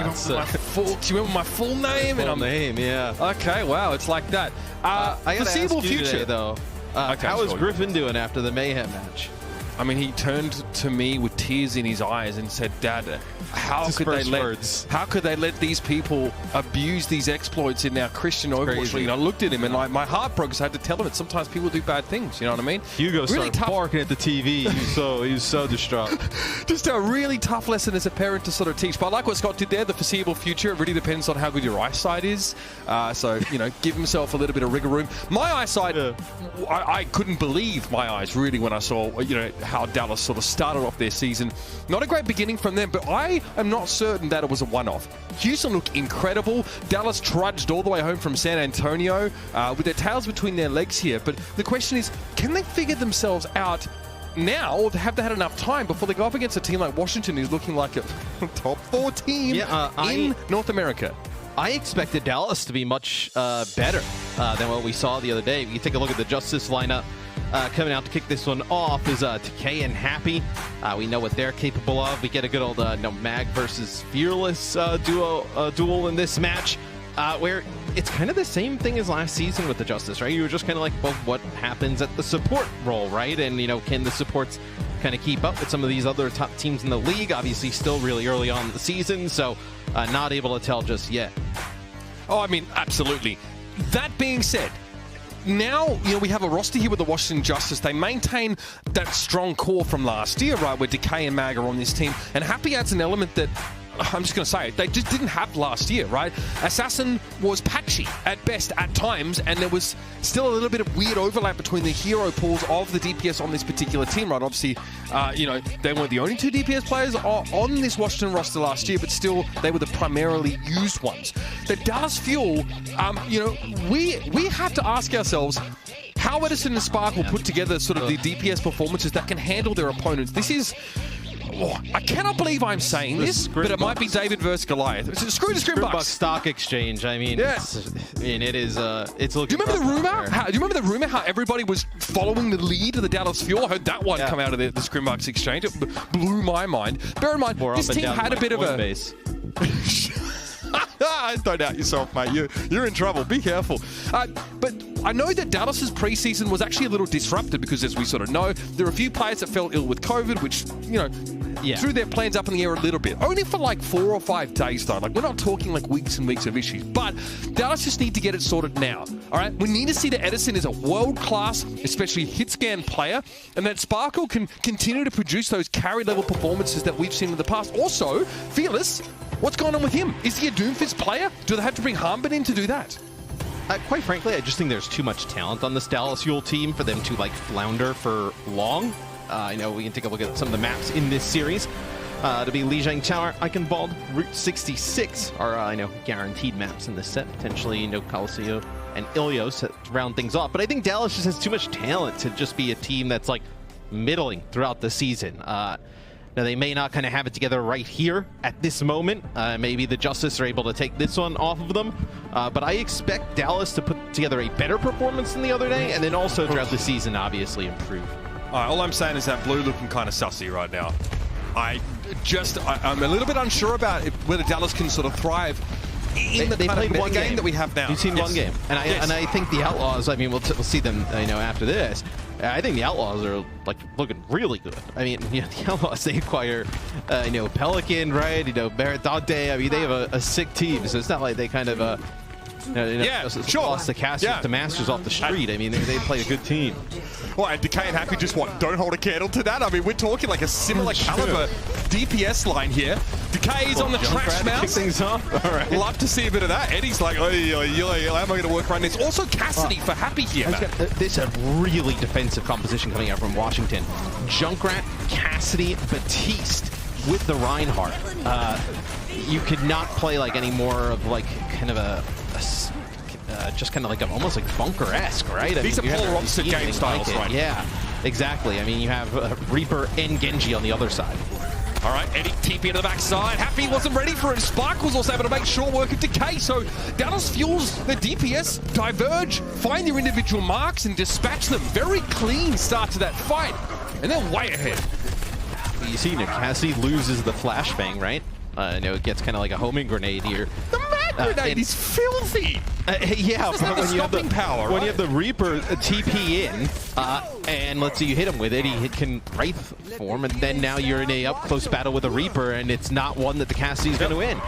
Do you remember my full name? Yeah. Okay, wow, it's like that. I gotta foreseeable ask you future, today, though. How is Griffin doing after the Mayhem match? I mean, he turned to me with tears in his eyes and said, "Dad, how could they let these people abuse these exploits in our Christian Overwatch League?" And I looked at him and my heart broke because I had to tell him that sometimes people do bad things. You know what I mean? Hugo really started barking at the TV. He was so distraught. Just a really tough lesson as a parent to sort of teach. But I like what Scott did there. The foreseeable future, it really depends on how good your eyesight is. So, you know, give himself a little bit of wiggle room. My eyesight, I couldn't believe my eyes really when I saw, you know, how Dallas sort of started off their season. Not a great beginning from them, but I am not certain that it was a one-off. Houston looked incredible. Dallas trudged all the way home from San Antonio with their tails between their legs here. But the question is, can they figure themselves out now, or have they had enough time before they go up against a team like Washington who's looking like a top 4 team in North America? I expected Dallas to be much better than what we saw the other day. If you take a look at the Justice lineup, coming out to kick this one off is Decay and Happy. We know what they're capable of. We get a good old Mag versus Fearless duel in this match, where it's kind of the same thing as last season with the Justice, right? You were just kind of like, well, what happens at the support role, right? And, you know, can the supports kind of keep up with some of these other top teams in the league? Obviously, still really early on in the season, so not able to tell just yet. Oh, I mean, absolutely. That being said, now, you know, we have a roster here with the Washington Justice. They maintain that strong core from last year, right, where Decay and Mag are on this team. And Happy adds an element that, I'm just going to say it, they just didn't have last year, right? Assassin was patchy at best at times, and there was still a little bit of weird overlap between the hero pools of the DPS on this particular team, right? Obviously, you know, they weren't the only 2 DPS players on this Washington roster last year, but still, they were the primarily used ones. The Dallas Fuel, you know, we have to ask ourselves, how Edison and Spark will put together sort of the DPS performances that can handle their opponents. This is... Oh, I cannot believe I'm saying this, but it might be David versus Goliath. Screw the Scrimbucks. Stock exchange. I mean, it is. It's looking. Do you remember the rumor? Do you remember the rumor how everybody was following the lead of the Dallas Fuel? I heard that one come out of the Scrimbucks exchange. It blew my mind. Bear in mind, this team had a bit of a base. Don't doubt yourself, mate. You're in trouble. Be careful. But I know that Dallas's preseason was actually a little disrupted because, as we sort of know, there are a few players that fell ill with COVID, which, you know, threw their plans up in the air a little bit. Only for like 4 or 5 days, though. Like, we're not talking like weeks and weeks of issues. But Dallas just need to get it sorted now. All right? We need to see that Edison is a world-class, especially hit-scan player, and that Sparkle can continue to produce those carry-level performances that we've seen in the past. Also, Fearless, what's going on with him? Is he a Doomfist player? Do they have to bring Harbin in to do that? Quite frankly, I just think there's too much talent on this Dallas Fuel team for them to, like, flounder for long. I know we can take a look at some of the maps in this series. To be Lijiang Tower, Eichenwald, Route 66 are, I know, guaranteed maps in this set. Potentially, you know, Coliseo and Ilios to round things off. But I think Dallas just has too much talent to just be a team that's, like, middling throughout the season. Now, they may not kind of have it together right here at this moment. Maybe the Justice are able to take this one off of them. But I expect Dallas to put together a better performance than the other day, and then also throughout the season, obviously, improve. All I'm saying is that blue looking kind of sussy right now. I'm a little bit unsure about whether Dallas can sort of thrive in the kind of one game that we have now. You've seen one game, and I think the Outlaws. I mean, we'll see them, you know, after this. I think the Outlaws are like looking really good. I mean, you know, the Outlaws, they acquire, you know, Pelican, right? You know, Barrett Dante. I mean, they have a sick team, so it's not like they kind of lost the cast to Masters off the street. I mean, they play a good team. Well, and Decay and Happy just don't hold a candle to that. I mean, we're talking like a similar caliber DPS line here. Decay's on the trash mouse. Kick things off. All right. Love to see a bit of that. Eddie's like, how am I going to work around this? Also, Cassidy for Happy here. This is a really defensive composition coming out from Washington. Junkrat, Cassidy, Batiste with the Reinhardt. You could not play like any more of like kind of just kind of like almost like bunker-esque, right? These are polar opposite game styles, right? Yeah, exactly. I mean, you have Reaper and Genji on the other side. All right, Eddie TP to the backside. Happy wasn't ready for it. Spark was also able to make short work of Decay. So Dallas Fuels, the DPS diverge, find their individual marks and dispatch them. Very clean start to that fight. And they're way ahead. You see, Cassidy loses the flashbang, right? I know it gets kind of like a homing grenade here. The mag grenade is filthy! Yeah, but when you have the power, when you have the Reaper TP in, and let's say you hit him with it, he can Wraith form, and then now you're in a up-close battle with a Reaper, and it's not one that the Cassidy's going to win.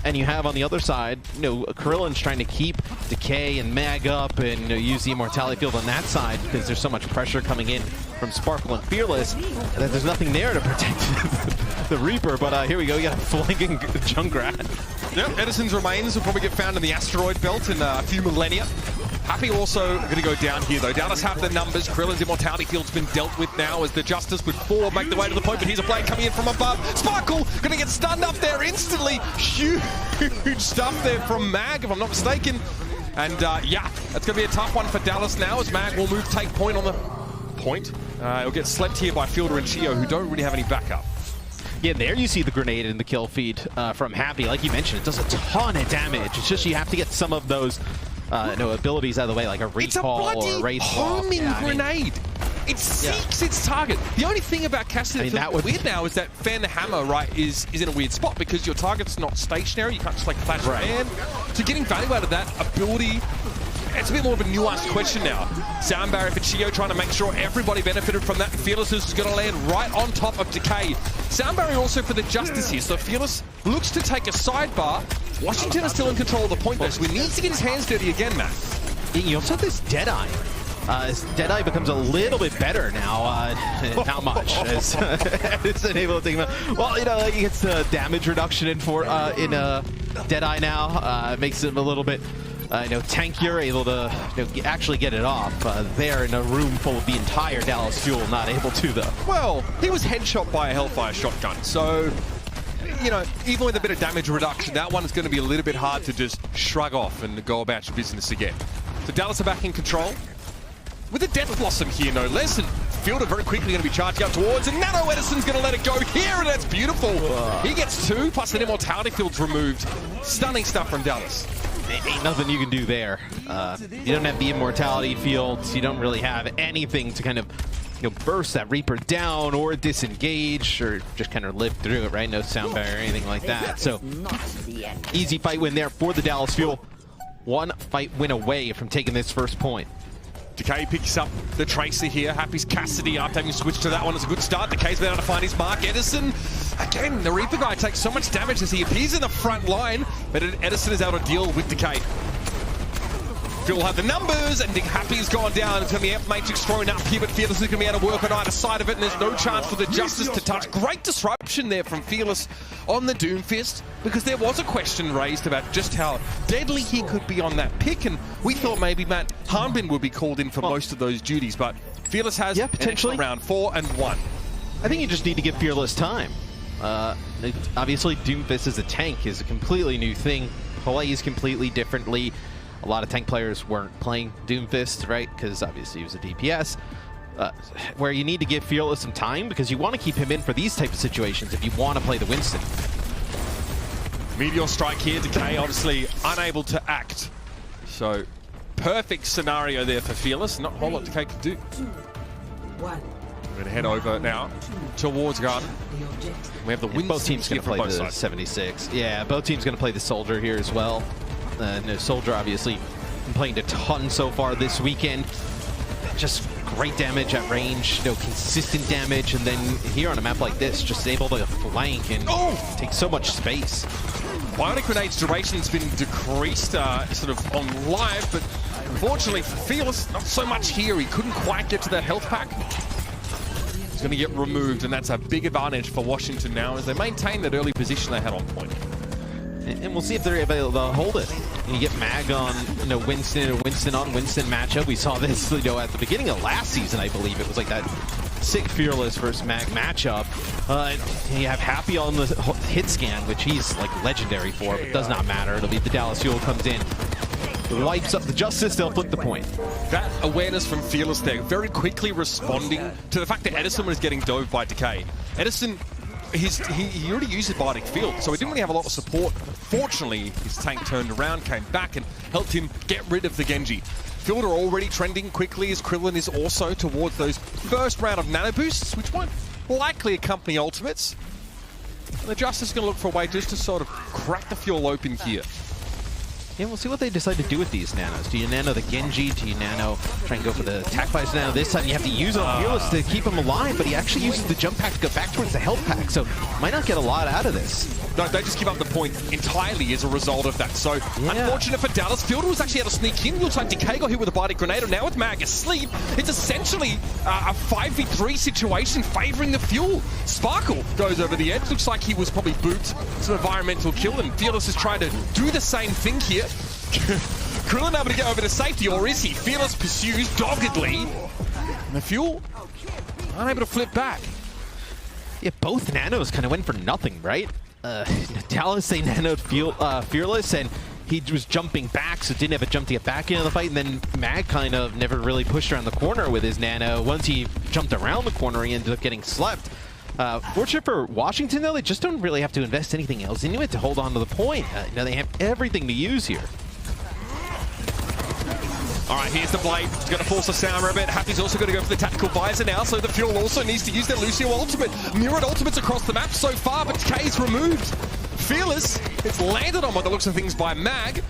And you have on the other side, Krillin's trying to keep Decay and Mag up and use the Immortality Field on that side because there's so much pressure coming in from Sparkle and Fearless that there's nothing there to protect the Reaper. But here we go, you got a flanking Junkrat. Yep, Edison's remains will probably get found in the asteroid belt in a few millennia. Happy also going to go down here, though. Dallas have the numbers. Krillin's Immortality Field's been dealt with now as the Justice with 4 make the way to the point, but here's a blade coming in from above. Sparkle going to get stunned up there instantly. Huge stuff there from Mag, if I'm not mistaken. And yeah, that's going to be a tough one for Dallas now as Mag will move, take point on the point. It'll get slept here by Fielder and Chio, who don't really have any backup. Yeah, there you see the grenade in the kill feed from Happy. Like you mentioned, it does a ton of damage. It's just you have to get some of those abilities out of the way, like a recall or a Wraith homing grenade. It seeks its target. The only thing about Cassidy that's weird now is that Fan the Hammer, right, is in a weird spot because your target's not stationary. You can't just like flash fan. So getting value out of that ability, it's a bit more of a nuanced question now. Sound barrier for Chio trying to make sure everybody benefited from that. Fearless is going to land right on top of Decay. Sound barrier also for the Justice here. So Fearless looks to take a sidebar. Washington is still in control of the point though, so he needs to get his hands dirty again, Matt. You also have this Deadeye. Deadeye becomes a little bit better now, not much. It's able to take him out. Well, he gets the damage reduction in Deadeye now. Makes him a little bit tankier, able to actually get it off. There in a room full of the entire Dallas Fuel, not able to though. Well, he was headshot by a Hellfire shotgun, so even with a bit of damage reduction, that one is going to be a little bit hard to just shrug off and go about your business again. So Dallas are back in control. With a Death Blossom here, no less, and Fielder very quickly going to be charging up towards, and Nano Edison's going to let it go here, and that's beautiful. He gets 2, plus an Immortality Field's removed. Stunning stuff from Dallas. Ain't nothing you can do there. You don't have the Immortality Fields. You don't really have anything to kind of burst that Reaper down or disengage or just kind of live through it, right? No sound barrier or anything like that. So easy fight win there for the Dallas Fuel. 1 fight win away from taking this first point. Decay picks up the Tracer here. Happy's Cassidy up, having switched to that one. It's a good start. Decay's been able to find his mark. Edison, again, the Reaper guy takes so much damage as he appears in the front line, but Edison is able to deal with Decay. Phil have the numbers, and Happy's gone down. It's going to be Amp Matrix thrown up here, but Fearless is going to be able to work on either side of it, and there's no chance for the Justice to touch. Great disruption there from Fearless on the Doomfist, because there was a question raised about just how deadly he could be on that pick, and we thought maybe Matt Harnbin would be called in for most of those duties, but Fearless has potentially round 4 and 1. I think you just need to give Fearless time. Obviously, Doomfist as a tank is a completely new thing, plays completely differently. A lot of tank players weren't playing Doomfist, right? Because obviously he was a DPS. Where you need to give Fearless some time because you want to keep him in for these type of situations if you want to play the Winston. Meteor strike here, Decay obviously unable to act. So perfect scenario there for Fearless. Not a whole lot Decay could do. We're going to head over now towards Garden. We have the Winston. Both teams going to play the 76. Yeah, both teams going to play the Soldier here as well. Soldier obviously been playing a ton so far this weekend. Just great damage at range, consistent damage, and then here on a map like this, just able to flank and take so much space. Bionic Grenade's duration's been decreased sort of on live, but unfortunately for Fearless, not so much here. He couldn't quite get to that health pack. He's going to get removed, and that's a big advantage for Washington now as they maintain that early position they had on point. And we'll see if they're able to hold it. You get Mag on Winston and Winston on Winston matchup. We saw this at the beginning of last season, I believe. It was like that sick Fearless versus Mag matchup. And you have Happy on the hit scan, which he's like legendary for, but does not matter. It'll be the Dallas Fuel comes in, wipes up the Justice, they'll flip the point. That awareness from Fearless there, very quickly responding to the fact that Edison was getting dove by Decay. Edison, he already used his Bionic Field, so he didn't really have a lot of support. Fortunately, his tank turned around, came back, and helped him get rid of the Genji. Fielder already trending quickly as Krillin is also towards those first round of nano boosts, which won't likely accompany ultimates. And the Justice is going to look for a way just to sort of crack the fuel open here. Yeah, we'll see what they decide to do with these nanos. Do you nano the Genji? Do you nano try and go for the attack buys nano? This time you have to use it on Fearless to keep him alive, but he actually uses the jump pack to go back towards the health pack, so might not get a lot out of this. No, they just give up the point entirely as a result of that. So, unfortunate for Dallas. Fielder was actually able to sneak in. Looks like Decay got hit with a bionic grenade, and now with Mag asleep, it's essentially a 5v3 situation favoring the Fuel. Sparkle goes over the edge. Looks like he was probably booped. It's an environmental kill, and Fearless is trying to do the same thing here. Krillin able to get over to safety, or is he? Fearless pursues doggedly. And the Fuel unable to flip back. Yeah, both nanos kind of went for nothing, right? Dallas, they nanoed Fearless, and he was jumping back, so didn't have a jump to get back into the fight, and then Mag kind of never really pushed around the corner with his nano. Once he jumped around the corner, he ended up getting slept. Fortunate for Washington, though, they just don't really have to invest anything else into it to hold on to the point. You know, they have everything to use here. All right, here's the Blade. He's going to force the Sound Rabbit. Happy's also going to go for the Tactical Visor now, so the Fuel also needs to use their Lucio ultimate. Mirrored ultimates across the map so far, but K's removed. Fearless, it's landed on by the looks of things by Mag,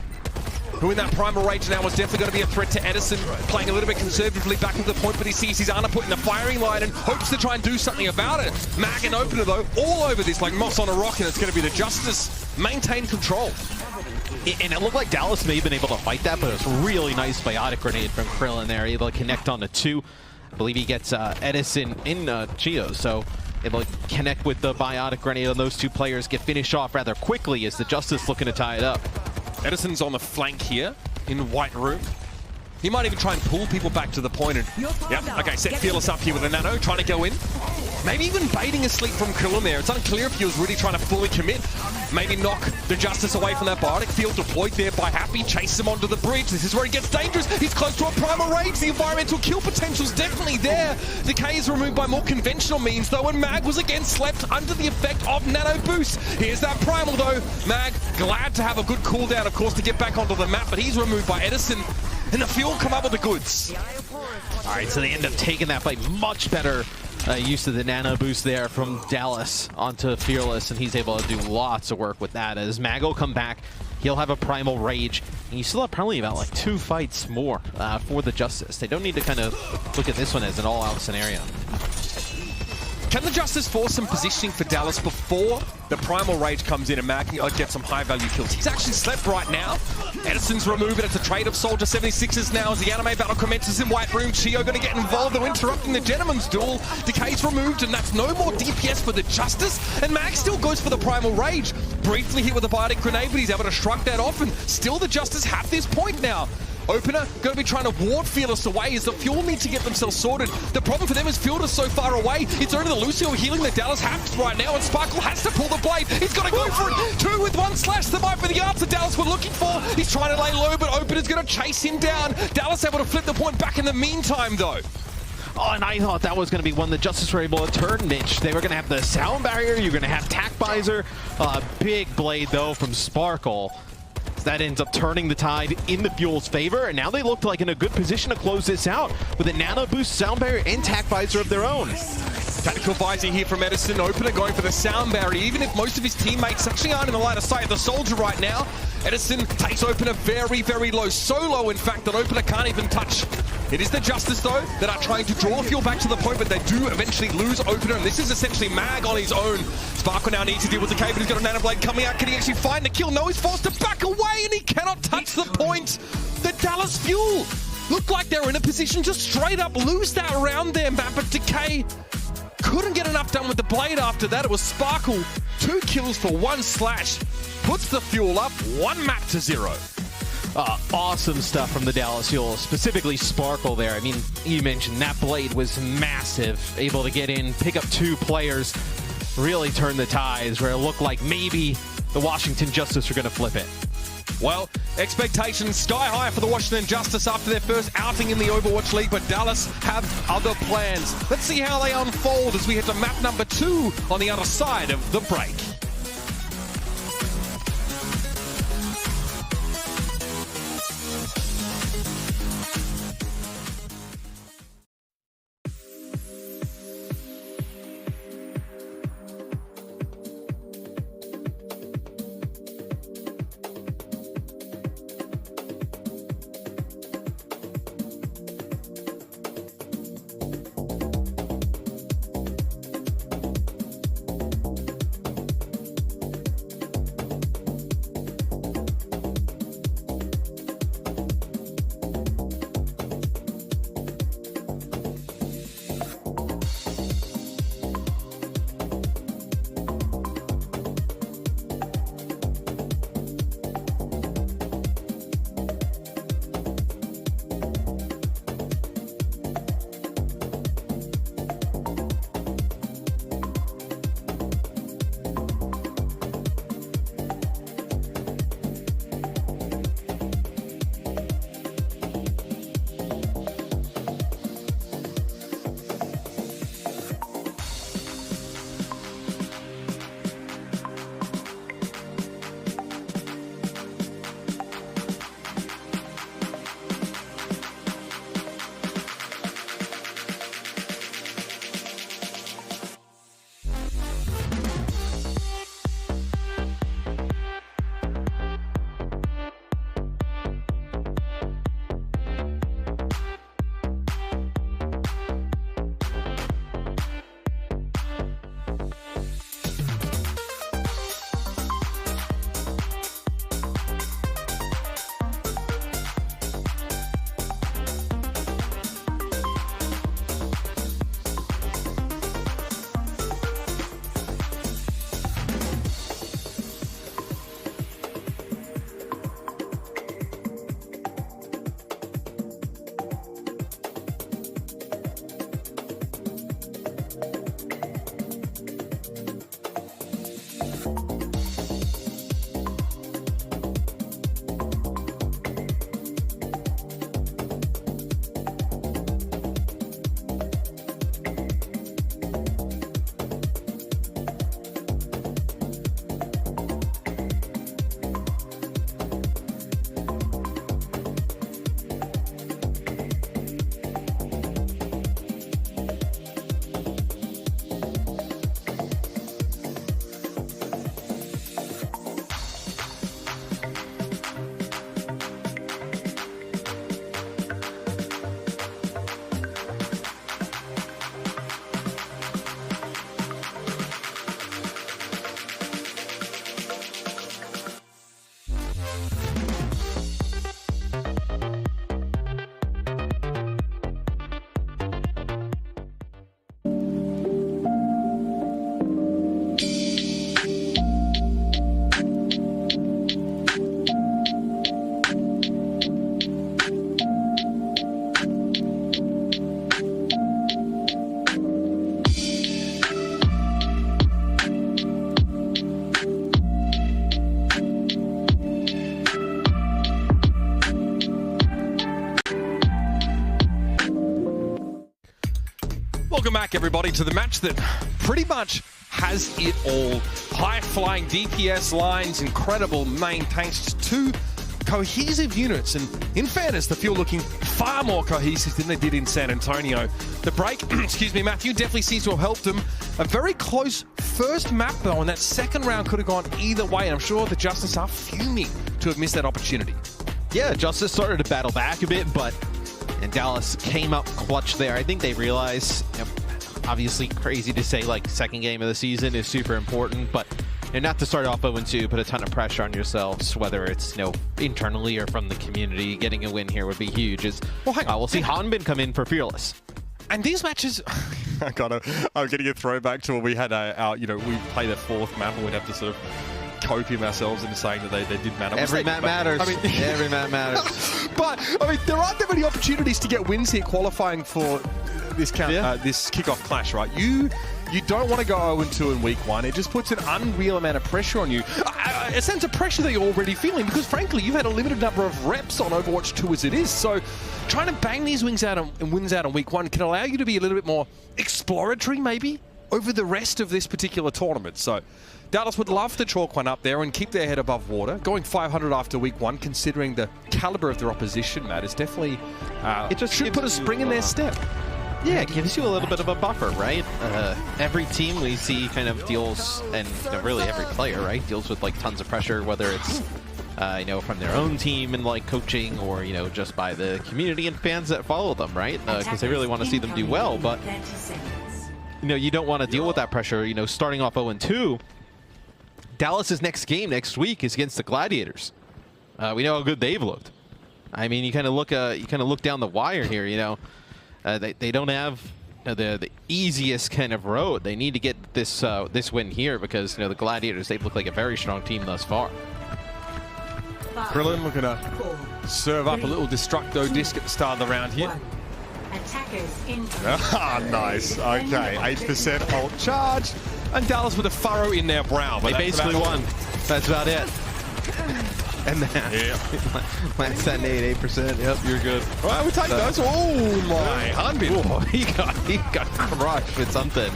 who in that Primal Rage now is definitely going to be a threat to Edison, playing a little bit conservatively back at the point, but he sees his Ana put in the firing line and hopes to try and do something about it. Mag and Opener, though, all over this like moss on a rock, and it's going to be the Justice maintain control. And it looked like Dallas may have been able to fight that, but it was a really nice biotic grenade from Krillin there, able to connect on the two. I believe he gets Edison in Chio, so able to connect with the biotic grenade on those two players, get finished off rather quickly as the Justice looking to tie it up. Edison's on the flank here in White Room. He might even try and pull people back to the point and... Yep, okay, set Fearless up here with a nano, trying to go in. Maybe even baiting a sleep from Krillin there. It's unclear if he was really trying to fully commit. Maybe knock the Justice away from that biotic field deployed there by Happy. Chase him onto the bridge. This is where it gets dangerous. He's close to a Primal Rage. The environmental kill potential's definitely there. Decay is removed by more conventional means, though, and Mag was again slept under the effect of Nano Boost. Here's that Primal, though. Mag glad to have a good cooldown, of course, to get back onto the map, but he's removed by Edison. And the Fuel come up with the goods. All right, so they end up taking that fight. Much better use of the nano boost there from Dallas onto Fearless, and he's able to do lots of work with that. As Mag will come back, he'll have a Primal Rage, and you still have probably about like 2 fights more for the Justice. They don't need to kind of look at this one as an all-out scenario. Can the Justice force some positioning for Dallas before the Primal Rage comes in and Mag can get some high-value kills? He's actually slept right now. Edison's removed it. It's a trade of Soldier 76ers now as the anime battle commences in White Room. Chio going to get involved, though, interrupting the Gentleman's duel. Decay's removed, and that's no more DPS for the Justice. And Mag still goes for the Primal Rage. Briefly hit with a biotic grenade, but he's able to shrug that off, and still the Justice have this point now. Opener going to be trying to ward Fearless away as the Fuel need to get themselves sorted. The problem for them is Fielder's so far away. It's only the Lucio healing that Dallas has right now, and Sparkle has to pull the blade. He's got to go for it. 2 with 1 slash. That might be the answer Dallas were looking for. He's trying to lay low, but Opener's going to chase him down. Dallas able to flip the point back in the meantime, though. Oh, and I thought that was going to be one the Justice were able to turn, Mitch. They were going to have the Sound Barrier. You're going to have Tac Visor. Big blade, though, from Sparkle. That ends up turning the tide in the Fuel's favor, and now they look like in a good position to close this out with a nano boost, Sound Barrier, and Tac Visor of their own. Tactical Visor here from Edison. Opener going for the Sound Barrier, even if most of his teammates actually aren't in the line of sight of the Soldier right now. Edison takes Opener very, very low. So low, in fact, that Opener can't even touch. It is the Justice, though, that are trying to draw Fuel back to the point, but they do eventually lose Opener, and this is essentially Mag on his own. Sparkle now needs to deal with the cave, but he's got a Nano Blade coming out. Can he actually find the kill? No, he's forced to back away, and he cannot touch the point. The Dallas Fuel look like they're in a position to straight up lose that round there, Matt, but Decay couldn't get enough done with the blade after that. It was Sparkle, 2 kills for 1 slash. Puts the Fuel up 1 map to 0. Awesome stuff from the Dallas Fuel, specifically Sparkle there. I mean, you mentioned that blade was massive, able to get in, pick up 2 players, really turn the tides where it looked like maybe the Washington Justice are going to flip it. Well, expectations sky high for the Washington Justice after their first outing in the Overwatch League, but Dallas have other plans. Let's see how they unfold as we head to map number 2 on the other side of the break. Welcome back, everybody, to the match that pretty much has it all. High-flying DPS lines, incredible main tanks, two cohesive units, and in fairness, the field looking far more cohesive than they did in San Antonio. The break, excuse me, Matthew, definitely seems to have helped them. A very close first map, though, and that second round could have gone either way, and I'm sure the Justice are fuming to have missed that opportunity. Yeah, Justice started to battle back a bit, and Dallas came up clutch there. I think they realize, obviously crazy to say like second game of the season is super important, but not to start off 0-2, put a ton of pressure on yourselves, whether it's internally or from the community. Getting a win here would be huge. We'll see Hanbin come in for Fearless. And these matches, I'm getting a throwback to when we had we played the fourth map and we'd have to sort of copium ourselves into saying that they did matter. Every map matters. Every map matters. But there aren't that many opportunities to get wins here qualifying for this this kickoff clash, right? You don't want to go 0-2 in week one. It just puts an unreal amount of pressure on you. A sense of pressure that you're already feeling because, frankly, you've had a limited number of reps on Overwatch 2 as it is. So trying to bang these wins out in week one can allow you to be a little bit more exploratory, maybe, over the rest of this particular tournament. So Dallas would love to chalk one up there and keep their head above water. Going 500 after week one, considering the caliber of their opposition, Matt, is definitely it just should put a spring in their step. Yeah, it gives you a little bit of a buffer, right? Every team we see kind of deals, and really every player, right, deals with like tons of pressure, whether it's from their own team and like coaching, or just by the community and fans that follow them, right? Because they really want to see them do well, but you don't want to deal with that pressure. Starting off 0-2. Dallas's next game next week is against the Gladiators. We know how good they've looked. I mean, you kind of look down the wire here. They don't have the easiest kind of road. They need to get this this win here because the Gladiators, they've looked like a very strong team thus far. Krillin looking to serve up a little Destructo disc at the start of the round here. Nice. Okay, 8% ult charge. And Dallas with a furrow in their brow. They basically won. That's about it. And then, Lance that nade, 8%. Yep, you're good. All right, we take those. Oh my, Hanbin. Oh, he got crushed with something.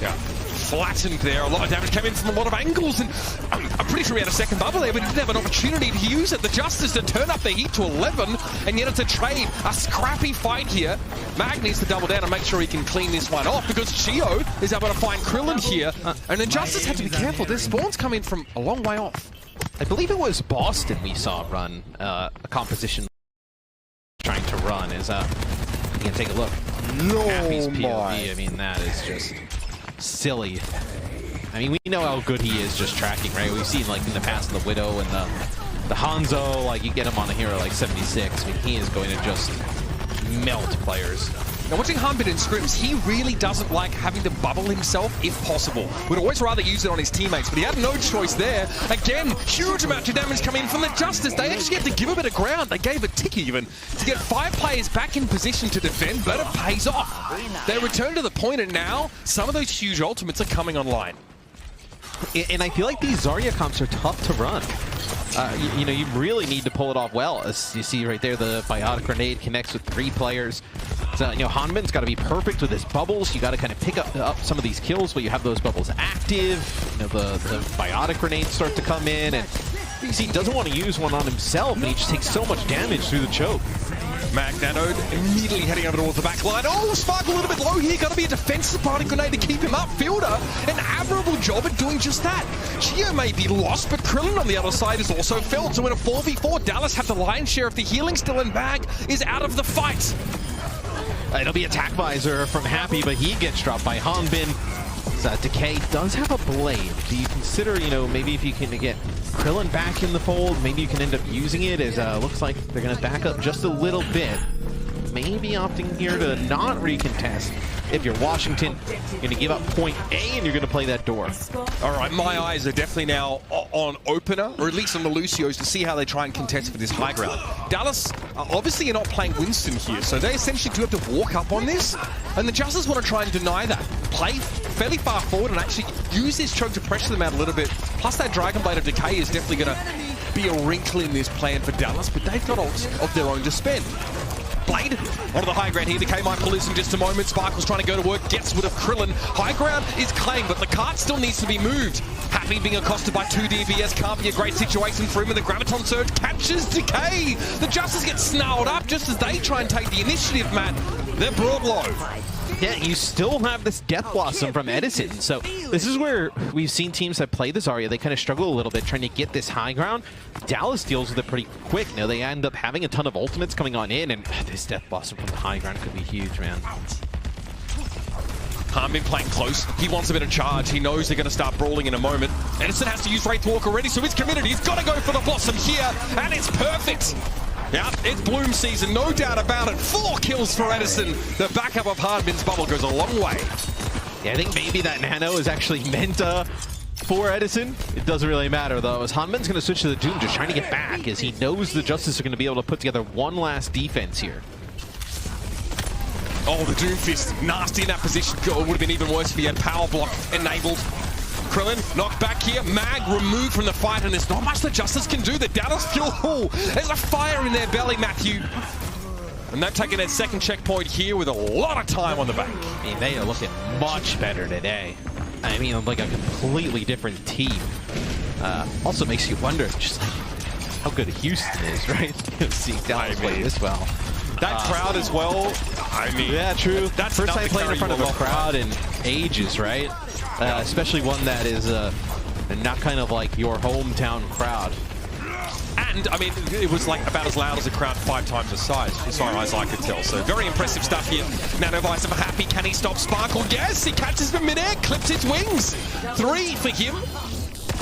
Yeah, flattened there. A lot of damage came in from a lot of angles, and I'm pretty sure we had a second bubble there, but didn't have an opportunity to use it. The Justice to turn up the heat to 11, and yet it's a trade. A scrappy fight here. Mag needs to double down and make sure he can clean this one off because Chio is able to find Krillin here, and then Justice had to be careful. Their spawns come in from a long way off. I believe it was Boston we saw run a composition trying to run. You can take a look. Happy's POV, I mean, that is just silly. I mean, we know how good he is just tracking, right? We've seen, like, in the past, the Widow and the Hangzhou, like, you get him on a hero like 76. I mean, he is going to just melt players. Now, watching Hanbin in scrims, he really doesn't like having to bubble himself if possible. Would always rather use it on his teammates, but he had no choice there. Again, huge amount of damage coming in from the Justice. They actually had to give a bit of ground. They gave a tick even to get 5 players back in position to defend, but it pays off. They return to the point, and now some of those huge ultimates are coming online. And I feel like these Zarya comps are tough to run. You really need to pull it off well. As you see right there, the Biotic Grenade connects with 3 players. So, Hanbin's got to be perfect with his bubbles. You got to kind of pick up some of these kills while you have those bubbles active. The Biotic Grenades start to come in, and you see, he doesn't want to use one on himself, and he just takes so much damage through the choke. Mag Nanode immediately heading over towards the back line. Oh, Spark a little bit low here. Got to be a defensive Biotic Grenade to keep him up. Fielder, an admirable job at doing just that. Chio may be lost, but Krillin on the other side is also felled. So in a 4v4, Dallas have the lion's share of the healing still, and Mag is out of the fight. It'll be attack visor from Happy, but he gets dropped by Hanbin. Decay does have a blade. Do you consider, maybe if you can get Krillin back in the fold, maybe you can end up using it, as looks like they're going to back up just a little bit. Maybe opting here to not recontest. If you're Washington, you're going to give up point A and you're going to play that door. All right, my eyes are definitely now on Opener, or at least on the Lucios, to see how they try and contest for this high ground. Dallas, obviously, are not playing Winston here, so they essentially do have to walk up on this, and the Justice want to try and deny that. Play fairly far forward and actually use this choke to pressure them out a little bit. Plus, that Dragon Blade of Decay is definitely going to be a wrinkle in this plan for Dallas, but they've got ults of their own to spend. Blade onto the high ground here. Decay might pull this in just a moment. Sparkle's trying to go to work, gets rid of Krillin. High ground is claimed, but the cart still needs to be moved. Happy being accosted by 2 DBS can't be a great situation for him, and the Graviton Surge captures Decay. The Justice get snarled up just as they try and take the initiative, Matt. They're brought low. Yeah, you still have this Death Blossom from Edison. So this is where we've seen teams that play this Zarya, they kind of struggle a little bit trying to get this high ground. Dallas deals with it pretty quick. Now they end up having a ton of ultimates coming on in, and this Death Blossom from the high ground could be huge, man. Hanbin playing close. He wants a bit of charge. He knows they're going to start brawling in a moment. Edison has to use Wraithwalk already, so he's committed. He's got to go for the Blossom here, and it's perfect. Yeah, it's Bloom season, no doubt about it. 4 kills for Edison. The backup of Hanbin's bubble goes a long way. Yeah, I think maybe that Nano is actually meant for Edison. It doesn't really matter, though, as Hanbin's going to switch to the Doom, just trying to get back, as he knows the Justice are going to be able to put together one last defense here. Oh, the Doom Fist, nasty in that position. Oh, it would have been even worse if he had Power Block enabled. Krillin knocked back here. Mag removed from the fight, and there's not much the Justice can do. The Dallas still, there's a fire in their belly, Matthew. And they've taken their second checkpoint here with a lot of time on the bank. I mean, they are looking much better today. I mean, like a completely different team. Also makes you wonder just like how good Houston is, right? Seeing Dallas play this well. That crowd as well, I mean... Yeah, true. That's first time playing in front of a crowd in ages, right? Especially one that is not kind of like your hometown crowd. And, I mean, it was like about as loud as a crowd 5 times the size, as far as I could tell. So, very impressive stuff here. Nanovice of Happy, can he stop Sparkle? Yes, he catches him midair, clips its wings. 3 for him.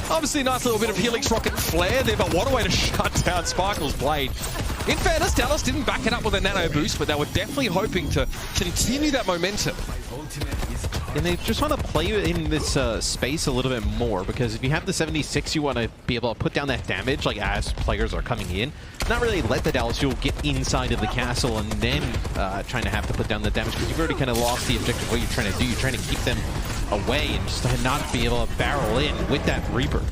Obviously, a nice little bit of Helix Rocket flare there, but what a way to shut down Sparkle's Blade. In fairness, Dallas didn't back it up with a nano boost, but they were definitely hoping to continue that momentum. And they just want to play in this space a little bit more, because if you have the 76, you want to be able to put down that damage, like as players are coming in. Not really let the Dallas Fuel get inside of the castle and then trying to have to put down the damage, because you've already kind of lost the objective. What you're trying to do, you're trying to keep them away and just not be able to barrel in with that Reaper.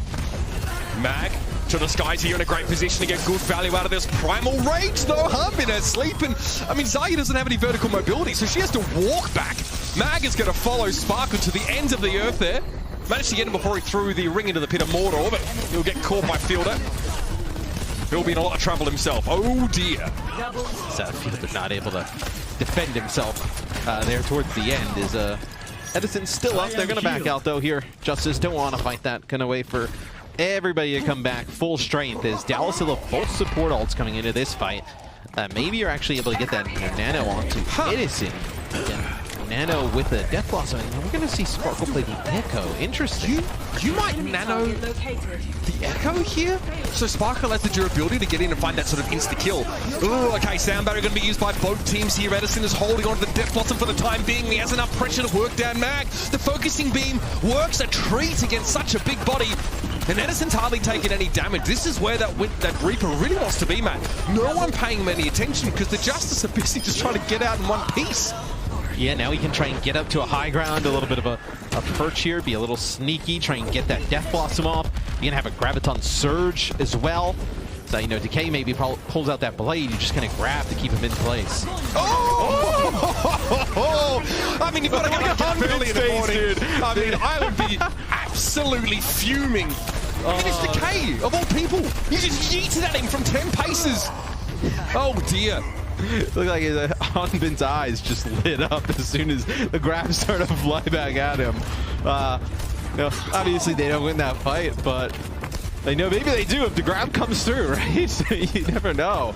Mag to the skies here in a great position to get good value out of this Primal Rage, though. Hanbin is sleeping. I mean, Zarya doesn't have any vertical mobility, so she has to walk back. Mag is going to follow Sparkle to the ends of the earth there. Managed to get him before he threw the ring into the pit of Mordor, but he'll get caught by Fielder. He'll be in a lot of trouble himself. Oh dear. So Fielder not able to defend himself there towards the end. Is Edison's still up. They're going to back out though here. Justice don't want to fight that. Going to wait for everybody to come back full strength, as Dallas will have both support ults coming into this fight. Maybe you're actually able to get that Nano onto Edison. Again, Nano with a Death Blossom. And we're going to see Sparkle play the Echo. Interesting. You might Nano the Echo here? So Sparkle has the durability to get in and find that sort of insta-kill. Ooh, okay, Sound Barrier going to be used by both teams here. Edison is holding on to the Death Blossom for the time being. He has enough pressure to work down Mag. The Focusing Beam works a treat against such a big body. And Edison's hardly taken any damage. This is where that Reaper really wants to be, man. No one paying him any attention because the Justice are busy just trying to get out in one piece. Yeah, now he can try and get up to a high ground, a little bit of a perch here, be a little sneaky, try and get that Death Blossom off. You're going to have a Graviton Surge as well. So, you know, Decay maybe pulls out that blade, you just kind of grab to keep him in place. Oh! I mean, you've got to get up early in the morning. Dude. I mean, I would be absolutely fuming. Look at this Decay, of all people. You just yeeted at him from 10 paces. Oh, dear. Looked like Hanbin's eyes just lit up as soon as the grabs started to fly back at him. You know, obviously they don't win that fight, but they know maybe they do if the grab comes through, right? You never know.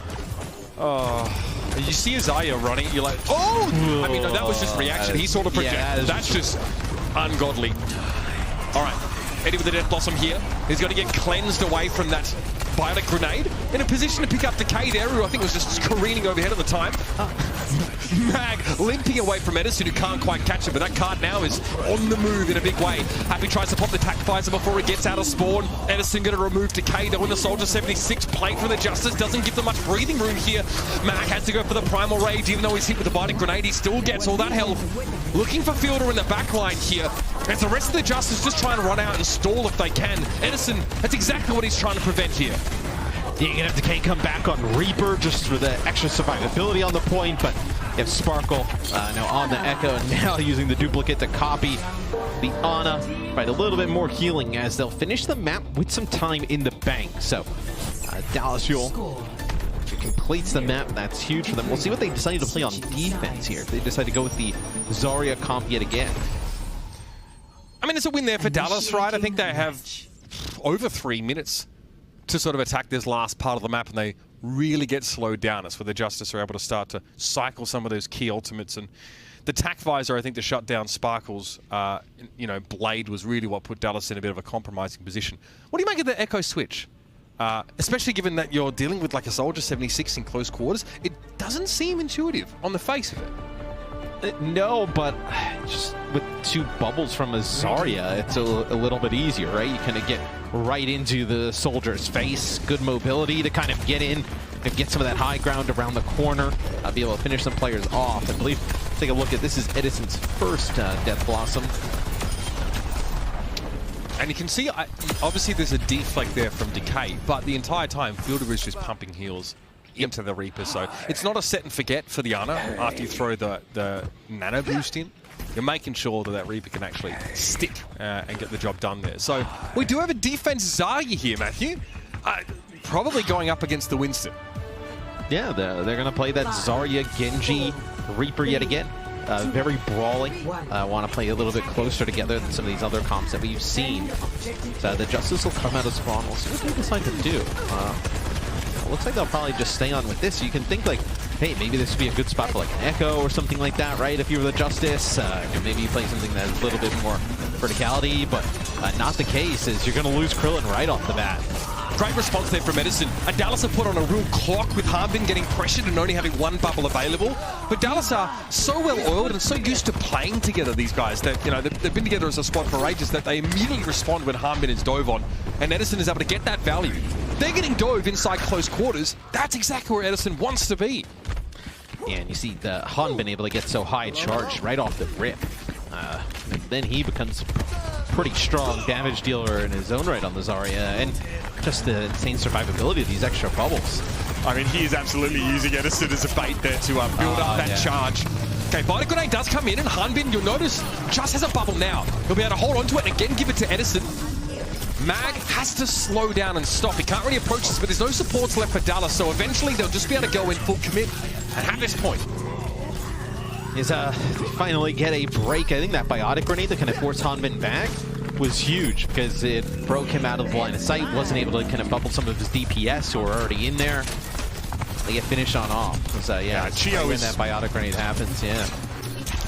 You see Zarya running, you're like, oh! I mean, no, that was just reaction. He sort of projected. Yeah, that's just ungodly. All right, Eddie with the Death Blossom here. He's going to get cleansed away from that Bionic Grenade. In a position to pick up Decay there, who I think was just careening overhead at the time. Mag limping away from Edison, who can't quite catch him, but that card now is on the move in a big way. Happy tries to pop the Tac Visor before he gets out of spawn. Edison going to remove Decay. They'll win the Soldier 76 plate from the Justice. Doesn't give them much breathing room here. Mag has to go for the Primal Rage, even though he's hit with the Bionic Grenade. He still gets all that health. Looking for Fielder in the back line here. As the rest of the Justice just trying to run out and stall if they can. Edison, that's exactly what he's trying to prevent here. You're gonna have Decay come back on Reaper just for the extra survivability on the point, but you have Sparkle now on the Echo, and now using the duplicate to copy the Ana. Right, a little bit more healing as they'll finish the map with some time in the bank. So Dallas Fuel completes the map. That's huge for them. We'll see what they decide to play on defense here. If they decide to go with the Zarya comp yet again. I mean, it's a win there for Dallas, right? I think they have over 3 minutes to sort of attack this last part of the map, and they really get slowed down. It's where the Justice are able to start to cycle some of those key ultimates. And the Tac Visor, I think, to shut down Sparkle's, Blade was really what put Dallas in a bit of a compromising position. What do you make of the Echo switch? Especially given that you're dealing with like a Soldier 76 in close quarters. It doesn't seem intuitive on the face of it. No, but just with 2 bubbles from a Zarya, it's a little bit easier, right? You kind of get right into the Soldier's face. Good mobility to kind of get in and get some of that high ground around the corner. Be able to finish some players off. I believe, take a look at this is Edison's first Death Blossom. And you can see, obviously there's a deflect there from Decay, but the entire time, Fielder is just pumping heals into the Reaper. So it's not a set and forget for the Ana after you throw the nano boost in. You're making sure that Reaper can actually stick and get the job done there. So we do have a defense Zarya here, Matthew. Probably going up against the Winston. Yeah, they're going to play that Zarya, Genji, Reaper yet again. Very brawling. Want to play a little bit closer together than some of these other comps that we've seen. So the Justice will come out of spawn. We'll see what they decide to do. Looks like they'll probably just stay on with this. You can think like, hey, maybe this would be a good spot for like an Echo or something like that, right? If you were the Justice, maybe you play something that's a little bit more verticality, but not the case, is you're going to lose Krillin right off the bat. Great response there from Edison. And Dallas have put on a real clock with Harbin getting pressured and only having 1 bubble available. But Dallas are so well oiled and so used to playing together, these guys, that they've been together as a squad for ages, that they immediately respond when Harbin is dove on. And Edison is able to get that value. They're getting dove inside close quarters. That's exactly where Edison wants to be. Yeah, and you see the Han been able to get so high charged right off the rip. Then he becomes pretty strong damage dealer in his own right on the Zarya, and just the insane survivability of these extra bubbles. I mean, he is absolutely using Edison as a bait there to build up that charge. Okay, Vita Grenade does come in, and Hanbin, you'll notice, just has a bubble now. He'll be able to hold on to it and again give it to Edison. Mag has to slow down and stop. He can't really approach this, but there's no supports left for Dallas, so eventually they'll just be able to go in full commit and have this point. Is finally get a break. I think that biotic grenade that kind of forced Hanbin back was huge because it broke him out of the line of sight, wasn't able to kind of bubble some of his DPS who are already in there. They get finished on off. So yeah, Chio when that biotic grenade happens, yeah.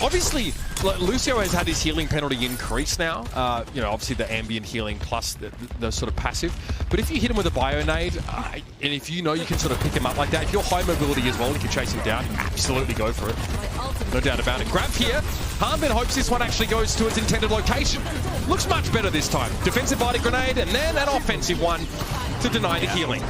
Obviously, Lucio has had his healing penalty increase now. Obviously the ambient healing plus the sort of passive. But if you hit him with a Bionade, and if you know you can sort of pick him up like that, if you're high mobility as well, you can chase him down, absolutely go for it. No doubt about it. Grab here. Hanbin hopes this one actually goes to its intended location. Looks much better this time. Defensive body grenade, and then an offensive one to deny the healing.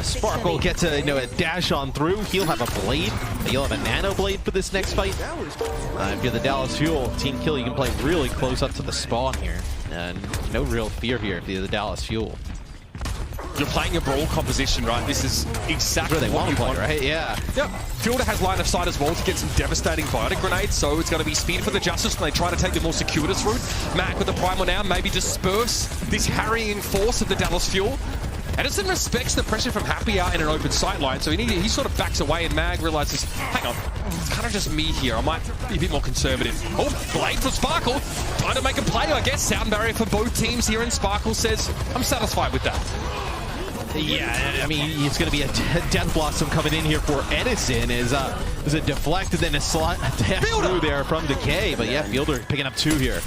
Sparkle gets a dash on through. He'll have a blade. He'll have a nano blade for this next fight. If you're the Dallas Fuel team kill, you can play really close up to the spawn here, and no real fear here if you're the Dallas Fuel. You're playing a brawl composition, right? This is exactly where they want to play, right? Yeah. Yep. Fielder has line of sight as well to get some devastating biotic grenades, so it's going to be speed for the Justice when they try to take the more circuitous route. Mac with the primal now, maybe disperse this harrying force of the Dallas Fuel. Edison respects the pressure from Happy out in an open sight line, so he sort of backs away, and Mag realizes, hang on, it's kind of just me here. I might be a bit more conservative. Oh, Blade for Sparkle. Trying to make a play, I guess. Sound barrier for both teams here, and Sparkle says, I'm satisfied with that. Yeah, I mean, it's going to be a Death Blossom coming in here for Edison. Is a deflect and then a dash through there from Decay. But yeah, Fielder picking up 2 here.